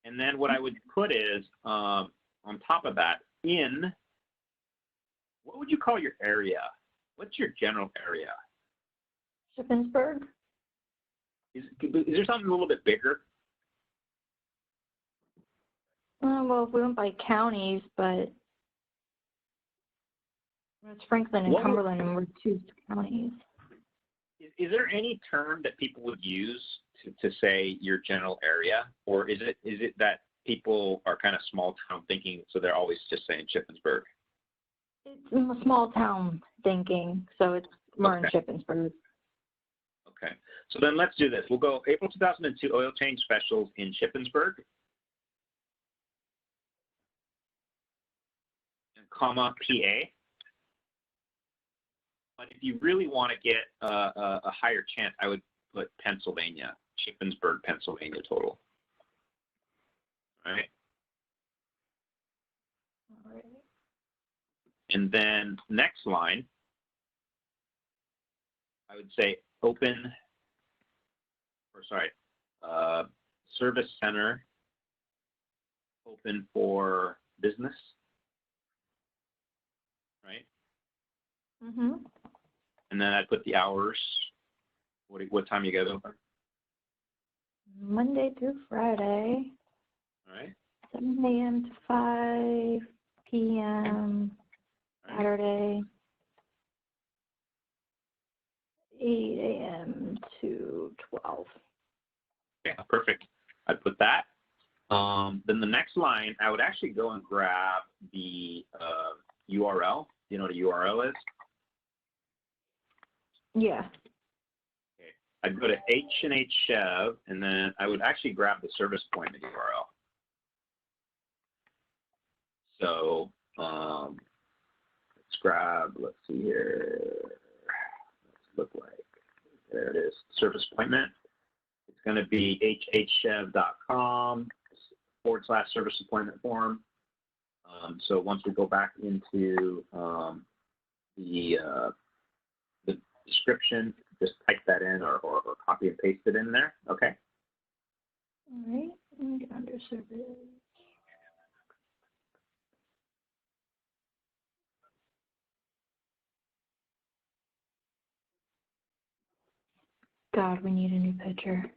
And then what I would put is, on top of that, what would you call your area? What's your general area? Shippensburg? Is there something a little bit bigger? Well, if we went by counties, but it's Franklin and Cumberland, and we're two counties. Is there any term that people would use to say your general area, or is it that people are kind of small town thinking, so they're always just saying Shippensburg? It's a small town thinking, so it's more in Shippensburg. Okay, so then let's do this. We'll go April 2002 oil change specials in Shippensburg, comma, PA. But if you really want to get a higher chance, I would put Pennsylvania. Shippensburg, Pennsylvania total. All right. All right. And then next line, I would say service center open for business, right? Mhm. And then I'd put the hours. What time you guys open? Monday through Friday, All right. 7 a.m. to 5 p.m. All right. Saturday, 8 a.m. to 12. Okay, perfect. I'd put that. Then the next line, I would actually go and grab the URL. Do you know what a URL is? Yeah. Okay. I'd go to H&H Chev, and then I would actually grab the service appointment URL. So let's see here. Let's look like, there it is, service appointment. It's going to be hhchev.com/service appointment form. So once we go back into the description, just type that in or copy and paste it in there, okay? All right. And get under service. God, we need a new picture.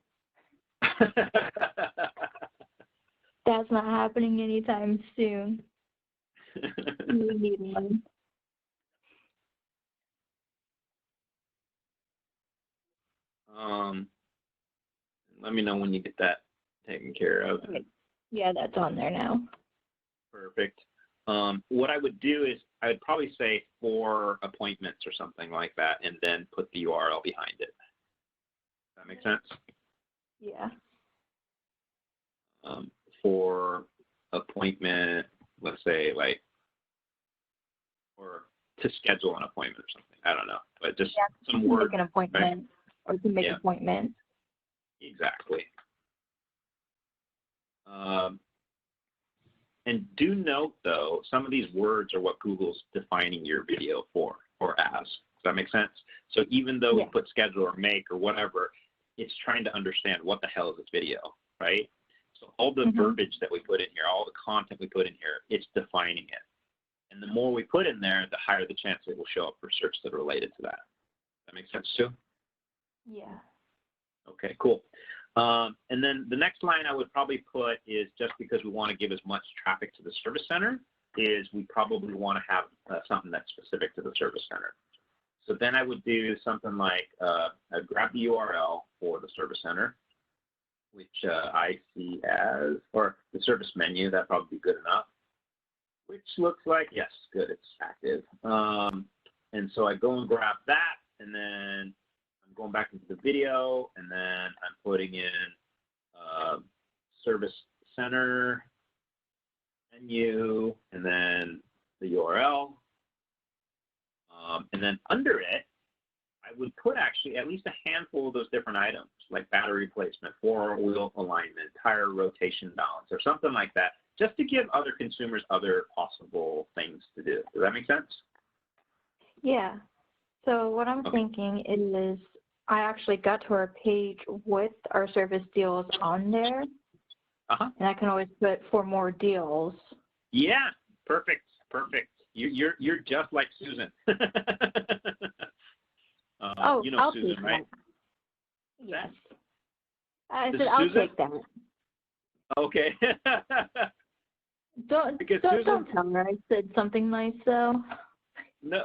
That's not happening anytime soon. We need one. Let me know when you get that taken care of. Yeah, that's on there now. Perfect. What I would do is I would probably say 4 appointments or something like that, and then put the URL behind it. Does that make sense? Yeah. For appointment, let's say or to schedule an appointment or something. I don't know, but just some to word. Make an appointment, right? Or to make an appointment. Exactly. And do note, though, some of these words are what Google's defining your video for or as. Does that make sense? So even though we put schedule or make or whatever, it's trying to understand what the hell is this video, right? So all the verbiage that we put in here, all the content we put in here, it's defining it. And the more we put in there, the higher the chance it will show up for search that are related to that. That makes sense, too? Yeah. Okay, cool. And then the next line I would probably put is, just because we want to give as much traffic to the service center, is we probably want to have something that's specific to the service center. So then I would do something like I'd grab the URL for the service center, which I see as, or the service menu, that'd probably be good enough, which looks like, yes, good, it's active. And so I go and grab that, and then I'm going back into the video, and then I'm putting in service center menu, and then the URL. And then under it, I would put actually at least a handful of those different items, like battery replacement, four-wheel alignment, tire rotation balance, or something like that, just to give other consumers other possible things to do. Does that make sense? Yeah. So what I'm thinking is I actually got to our page with our service deals on there, and I can always put for more deals. Yeah, perfect, perfect. You're just like Susan. You know I'll Susan, take right? that. Yes. I said I'll take that. Okay. Don't tell her I said something nice though. No.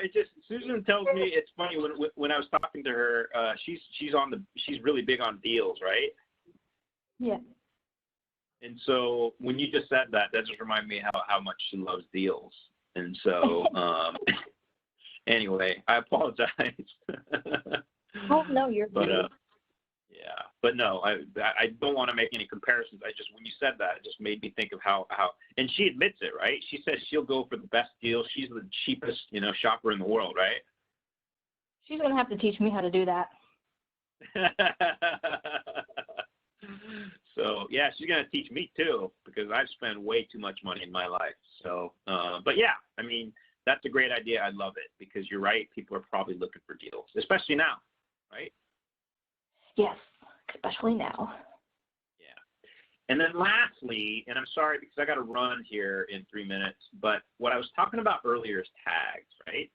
It just, Susan tells me, it's funny when I was talking to her. She's really big on deals, right? Yeah. And so when you just said that just reminded me how much she loves deals. And so anyway, I apologize. Oh no, you're good. Yeah, but no, I don't want to make any comparisons. When you said that, it just made me think of how, and she admits it, right? She says she'll go for the best deal. She's the cheapest, shopper in the world, right? She's gonna have to teach me how to do that. So yeah, she's gonna teach me too, because I've spent way too much money in my life. So, but yeah, I mean, that's a great idea. I love it, because you're right. People are probably looking for deals, especially now, right? Yes, especially now. Yeah. And then lastly, and I'm sorry because I got to run here in 3 minutes, but what I was talking about earlier is tags, right?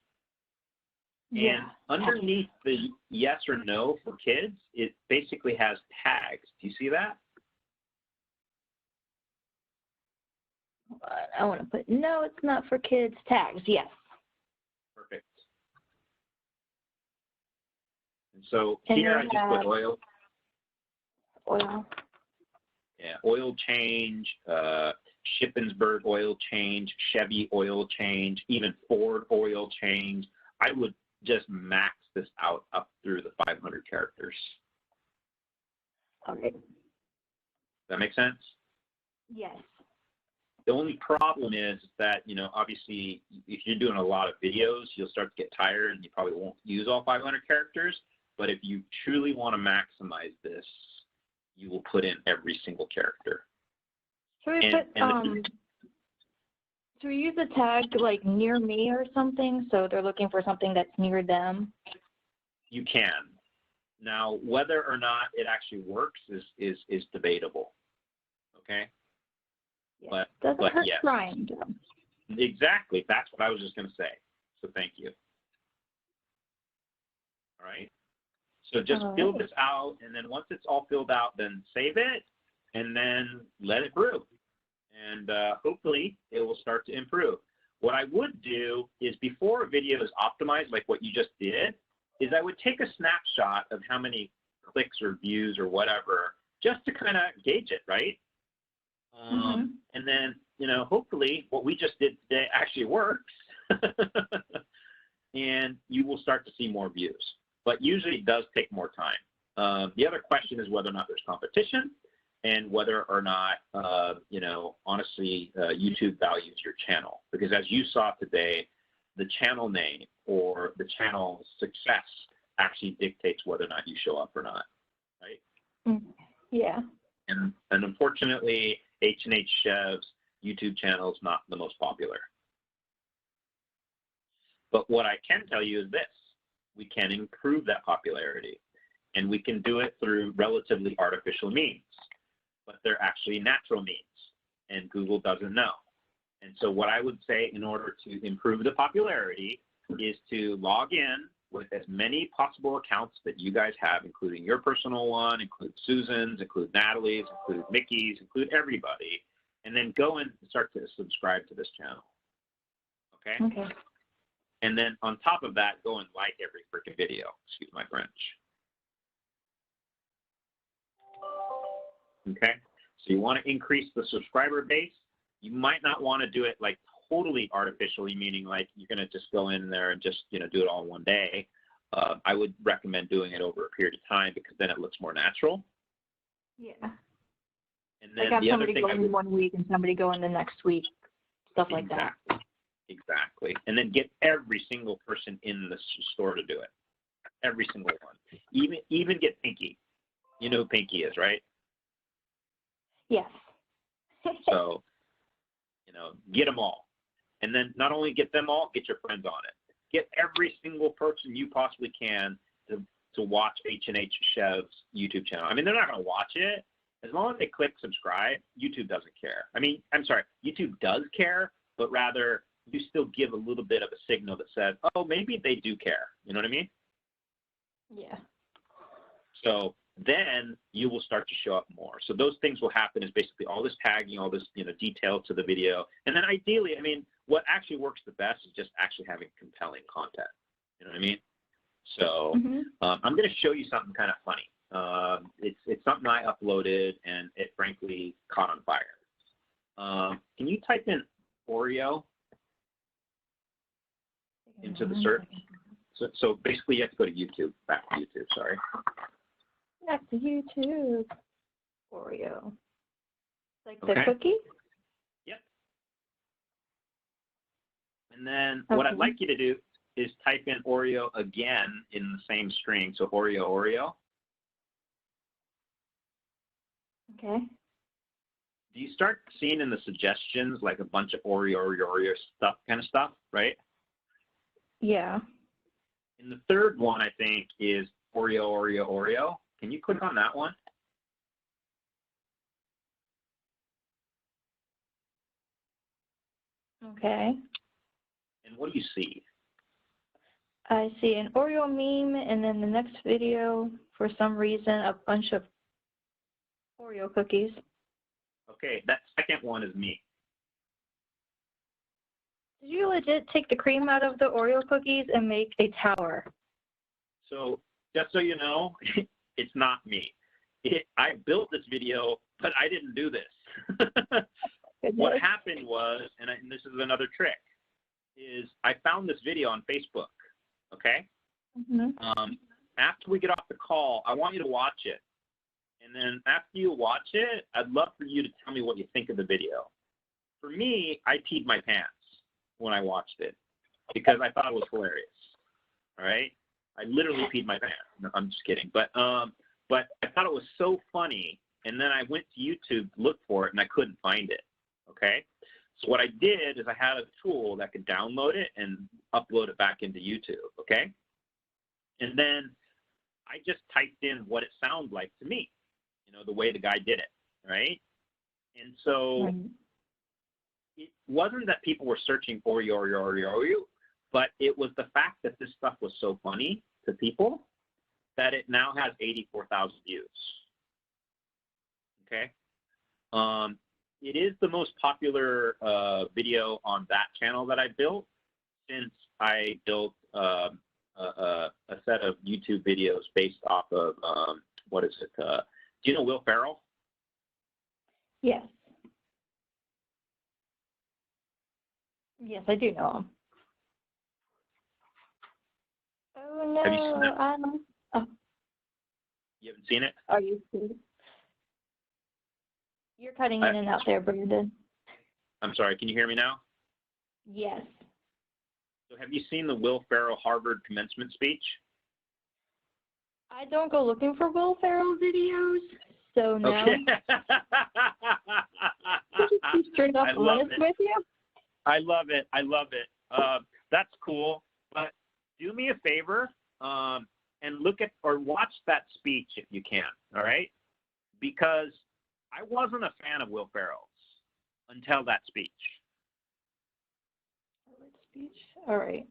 Yeah. And underneath the yes or no for kids, it basically has tags. Do you see that? I want to put, no, it's not for kids, tags, yes. Perfect. And so And here I just put oil. Oil. Yeah, oil change, Shippensburg oil change, Chevy oil change, even Ford oil change. I would just max this out up through the 500 characters. All right. Does that make sense? Yes. The only problem is that, you know, obviously, if you're doing a lot of videos, you'll start to get tired and you probably won't use all 500 characters. But if you truly want to maximize this, you will put in every single character. Should we use a tag like near me or something, so they're looking for something that's near them? You can. Now, whether or not it actually works is debatable. Okay? Yeah. Doesn't hurt yes. trying. Exactly. That's what I was just going to say. So thank you. All right? So just fill this out, and then once it's all filled out, then save it, and then let it brew. And hopefully it will start to improve. What I would do is, before a video is optimized, like what you just did, is I would take a snapshot of how many clicks or views or whatever, just to kind of gauge it, right? And then, you know, hopefully what we just did today actually works, and you will start to see more views. But usually it does take more time. The other question is whether or not there's competition, and whether or not, you know, honestly, YouTube values your channel. Because as you saw today, the channel name or the channel success actually dictates whether or not you show up or not, right? Yeah. And unfortunately, H&H Chev's YouTube channel is not the most popular. But what I can tell you is this: we can improve that popularity, and we can do it through relatively artificial means. But they're actually natural means, and Google doesn't know. And so what I would say, in order to improve the popularity, is to log in with as many possible accounts that you guys have, including your personal one, include Susan's, include Natalie's, include Mickey's, include everybody, and then go and start to subscribe to this channel. Okay? Okay. And then on top of that, go and like every freaking video. Excuse my French. Okay? So you want to increase the subscriber base. You might not want to do it like totally artificially, meaning like you're going to just go in there and just, you know, do it all in one day. I would recommend doing it over a period of time, because then it looks more natural. Yeah. And then like have the other somebody thing go in 1 week and somebody go in the next week, stuff like that. Exactly. And then get every single person in the store to do it. Every single one. Even get Pinky. You know who Pinky is, right? Yes. So, you know, get them all. And then not only get them all, get your friends on it. Get every single person you possibly can to watch H&H Chev's YouTube channel. I mean, they're not going to watch it. As long as they click subscribe, YouTube doesn't care. I mean, I'm sorry, YouTube does care, but rather you still give a little bit of a signal that says, oh, maybe they do care. You know what I mean? Yeah. So then you will start to show up more. So those things will happen, is basically all this tagging, all this, you know, detail to the video. And then ideally, I mean, what actually works the best is just actually having compelling content. You know what I mean? So I'm going to show you something kind of funny. It's something I uploaded, and it frankly caught on fire. Can you type in Oreo into the search? So basically, you have to go to YouTube. Back to YouTube. Sorry. Back to YouTube. Oreo. Like the Okay. cookie? Yep. And then what I'd like you to do is type in Oreo again in the same string. So Oreo, Oreo. Okay. Do you start seeing in the suggestions like a bunch of Oreo stuff, right? Yeah. And the third one, I think, is Oreo. Can you click on that one? Okay. And what do you see? I see an Oreo meme, and then the next video, for some reason, a bunch of Oreo cookies. Okay, that second one is me. Did you legit take the cream out of the Oreo cookies and make a tower? So just so you know, it's not me. I built this video, but I didn't do this. What happened was, and this is another trick, is I found this video on Facebook, okay? Mm-hmm. After we get off the call, I want you to watch it. And then after you watch it, I'd love for you to tell me what you think of the video. For me, I peed my pants when I watched it because I thought it was hilarious, all right? I literally peed my pants. No, I'm just kidding. But I thought it was so funny, and then I went to YouTube to look for it, and I couldn't find it, okay? So what I did is I had a tool that could download it and upload it back into YouTube, okay? And then I just typed in what it sounded like to me, you know, the way the guy did it, right? And so it wasn't that people were searching Oreo, but it was the fact that this stuff was so funny to people that it now has 84,000 views, okay? It is the most popular video on that channel that I built since I built a set of YouTube videos based off of, what is it? Do you know Will Ferrell? Yes. Yes, I do know him. Oh, no. Have you seen it? Oh. You haven't seen it? Are you serious? You're cutting in and out there, Brandon. I'm sorry, can you hear me now? Yes. So have you seen the Will Ferrell Harvard commencement speech? I don't go looking for Will Ferrell videos, so no. Okay. Just be straight up honest with you. I love it. That's cool. But do me a favor and look at or watch that speech if you can, all right? Because I wasn't a fan of Will Ferrell's until that speech. All right.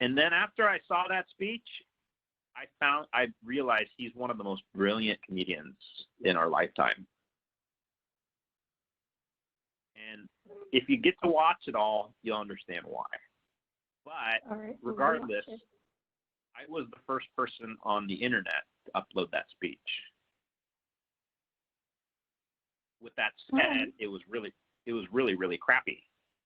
And then after I saw that speech, I realized he's one of the most brilliant comedians in our lifetime. And if you get to watch it all, you'll understand why. But regardless, I was the first person on the internet to upload that speech. With that said, it was really crappy.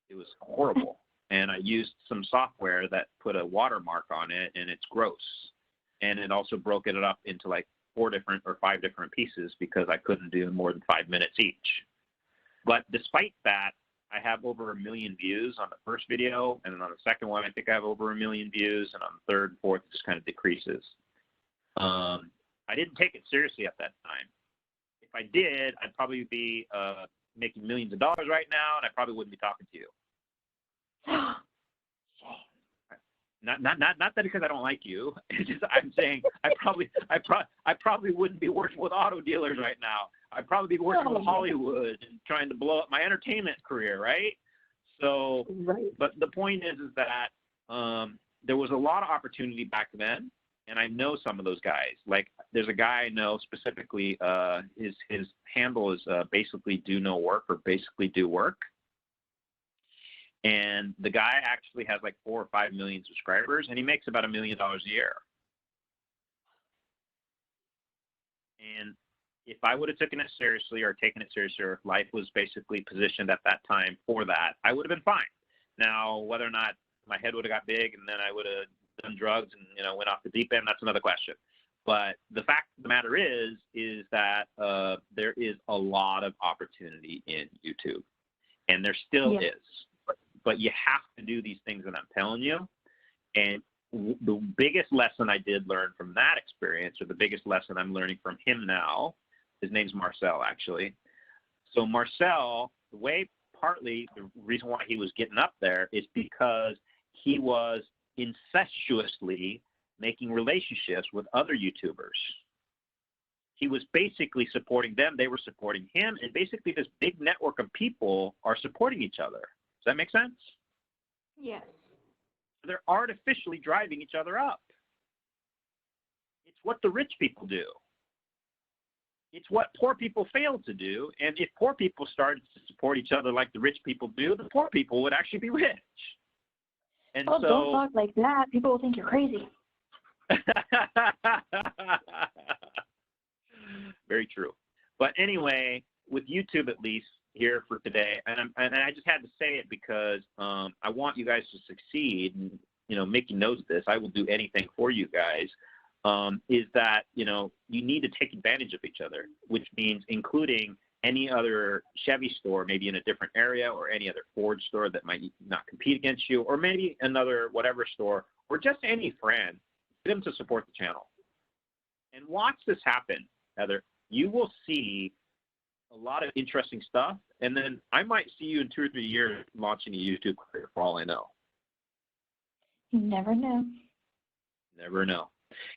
It was horrible. And I used some software that put a watermark on it, and it's gross. And it also broke it up into like 4 different or 5 different pieces because I couldn't do more than 5 minutes each. But despite that, I have over 1 million views on the first video, and then on the second one, I think I have over 1 million views, and on the third and fourth, it just kind of decreases. I didn't take it seriously at that time. If I did, I'd probably be making millions of dollars right now, and I probably wouldn't be talking to you. Not that because I don't like you. It's just I'm saying I probably wouldn't be working with auto dealers right now. I'd probably be working with Hollywood and trying to blow up my entertainment career, right? So, but the point is that there was a lot of opportunity back then, and I know some of those guys. Like there's a guy I know specifically. His handle is basically do no work or basically do work. And the guy actually has like 4 or 5 million subscribers, and he makes about $1 million a year. And if I would have taken it seriously or if life was basically positioned at that time for that, I would have been fine. Now, whether or not my head would have got big and then I would have done drugs and went off the deep end, that's another question. But the fact of the matter is that there is a lot of opportunity in YouTube, and there still is. But you have to do these things that I'm telling you. And the biggest lesson I did learn from that experience, or the biggest lesson I'm learning from him now, His name's Marcel, actually. So Marcel, partly the reason why he was getting up there is because he was incestuously making relationships with other YouTubers. He was basically supporting them. They were supporting him. And basically this big network of people are supporting each other. Does that make sense? Yes. They're artificially driving each other up. It's what the rich people do. It's what poor people fail to do. And if poor people started to support each other like the rich people do, the poor people would actually be rich. And oh, don't talk like that. People will think you're crazy. Very true. But anyway, with YouTube at least here for today, and I just had to say it because I want you guys to succeed. And, you know, Mickey knows this. I will do anything for you guys. Is that, you know, you need to take advantage of each other, which means including any other Chevy store, maybe in a different area, or any other Ford store that might not compete against you, or maybe another whatever store, or just any friend, get them to support the channel. And watch this happen, Heather. You will see a lot of interesting stuff, and then I might see you in 2 or 3 years launching a YouTube career, for all I know. You never know. Never know.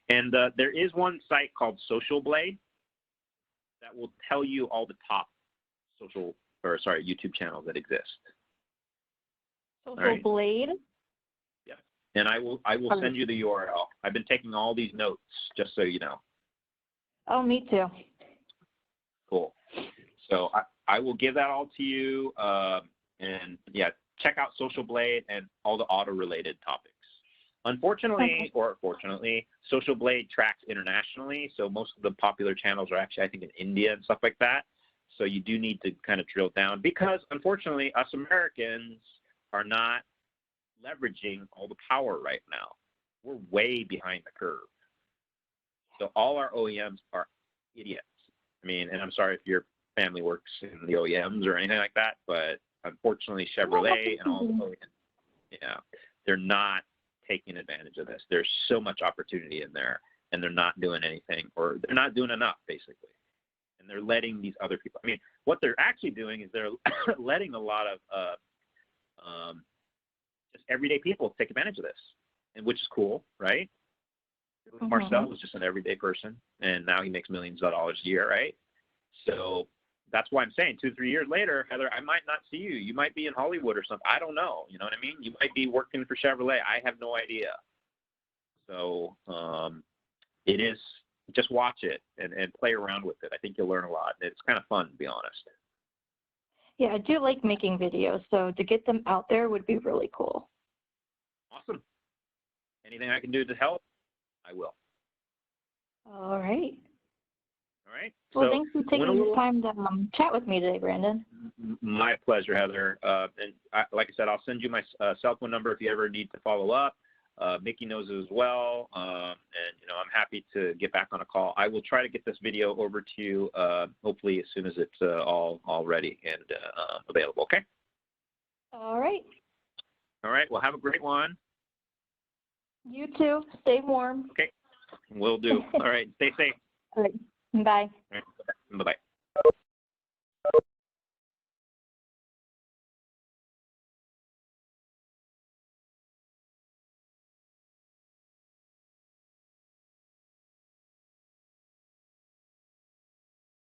And there is one site called Social Blade that will tell you all the top YouTube channels that exist. Social Blade? Yeah. And I will send you the URL. I've been taking all these notes, just so you know. Oh, me too. Cool. So I will give that all to you. And yeah, check out Social Blade and all the auto-related topics. Unfortunately, or fortunately, Social Blade tracks internationally, so most of the popular channels are actually, I think, in India and stuff like that. So you do need to kind of drill down because, unfortunately, us Americans are not leveraging all the power right now. We're way behind the curve. So all our OEMs are idiots. I mean, and I'm sorry if your family works in the OEMs or anything like that, but unfortunately, Chevrolet and all the OEMs, yeah, they're not taking advantage of this. There's so much opportunity in there, and they're not doing anything, or they're not doing enough, basically. And they're letting these other people. I mean, what they're actually doing is they're letting a lot of just everyday people take advantage of this, and which is cool, right? Marcel was just an everyday person, and now he makes millions of dollars a year, right? So that's why I'm saying 2 or 3 years later, Heather, I might not see you. You might be in Hollywood or something. I don't know. You know what I mean? You might be working for Chevrolet. I have no idea. So it is, just watch it and play around with it. I think you'll learn a lot. It's kind of fun, to be honest. Yeah, I do like making videos, so to get them out there would be really cool. Awesome. Anything I can do to help, I will. All right. All right. Well, so thanks for taking the time to chat with me today, Brandon. My pleasure, Heather. And like I said, I'll send you my cell phone number if you ever need to follow up. Mickey knows it as well. And, you know, I'm happy to get back on a call. I will try to get this video over to you, hopefully as soon as it's all ready and available, okay? All right. All right. Well, have a great one. You too. Stay warm. Okay. Will do. All right. Stay safe. All right. Bye. All right. Bye-bye.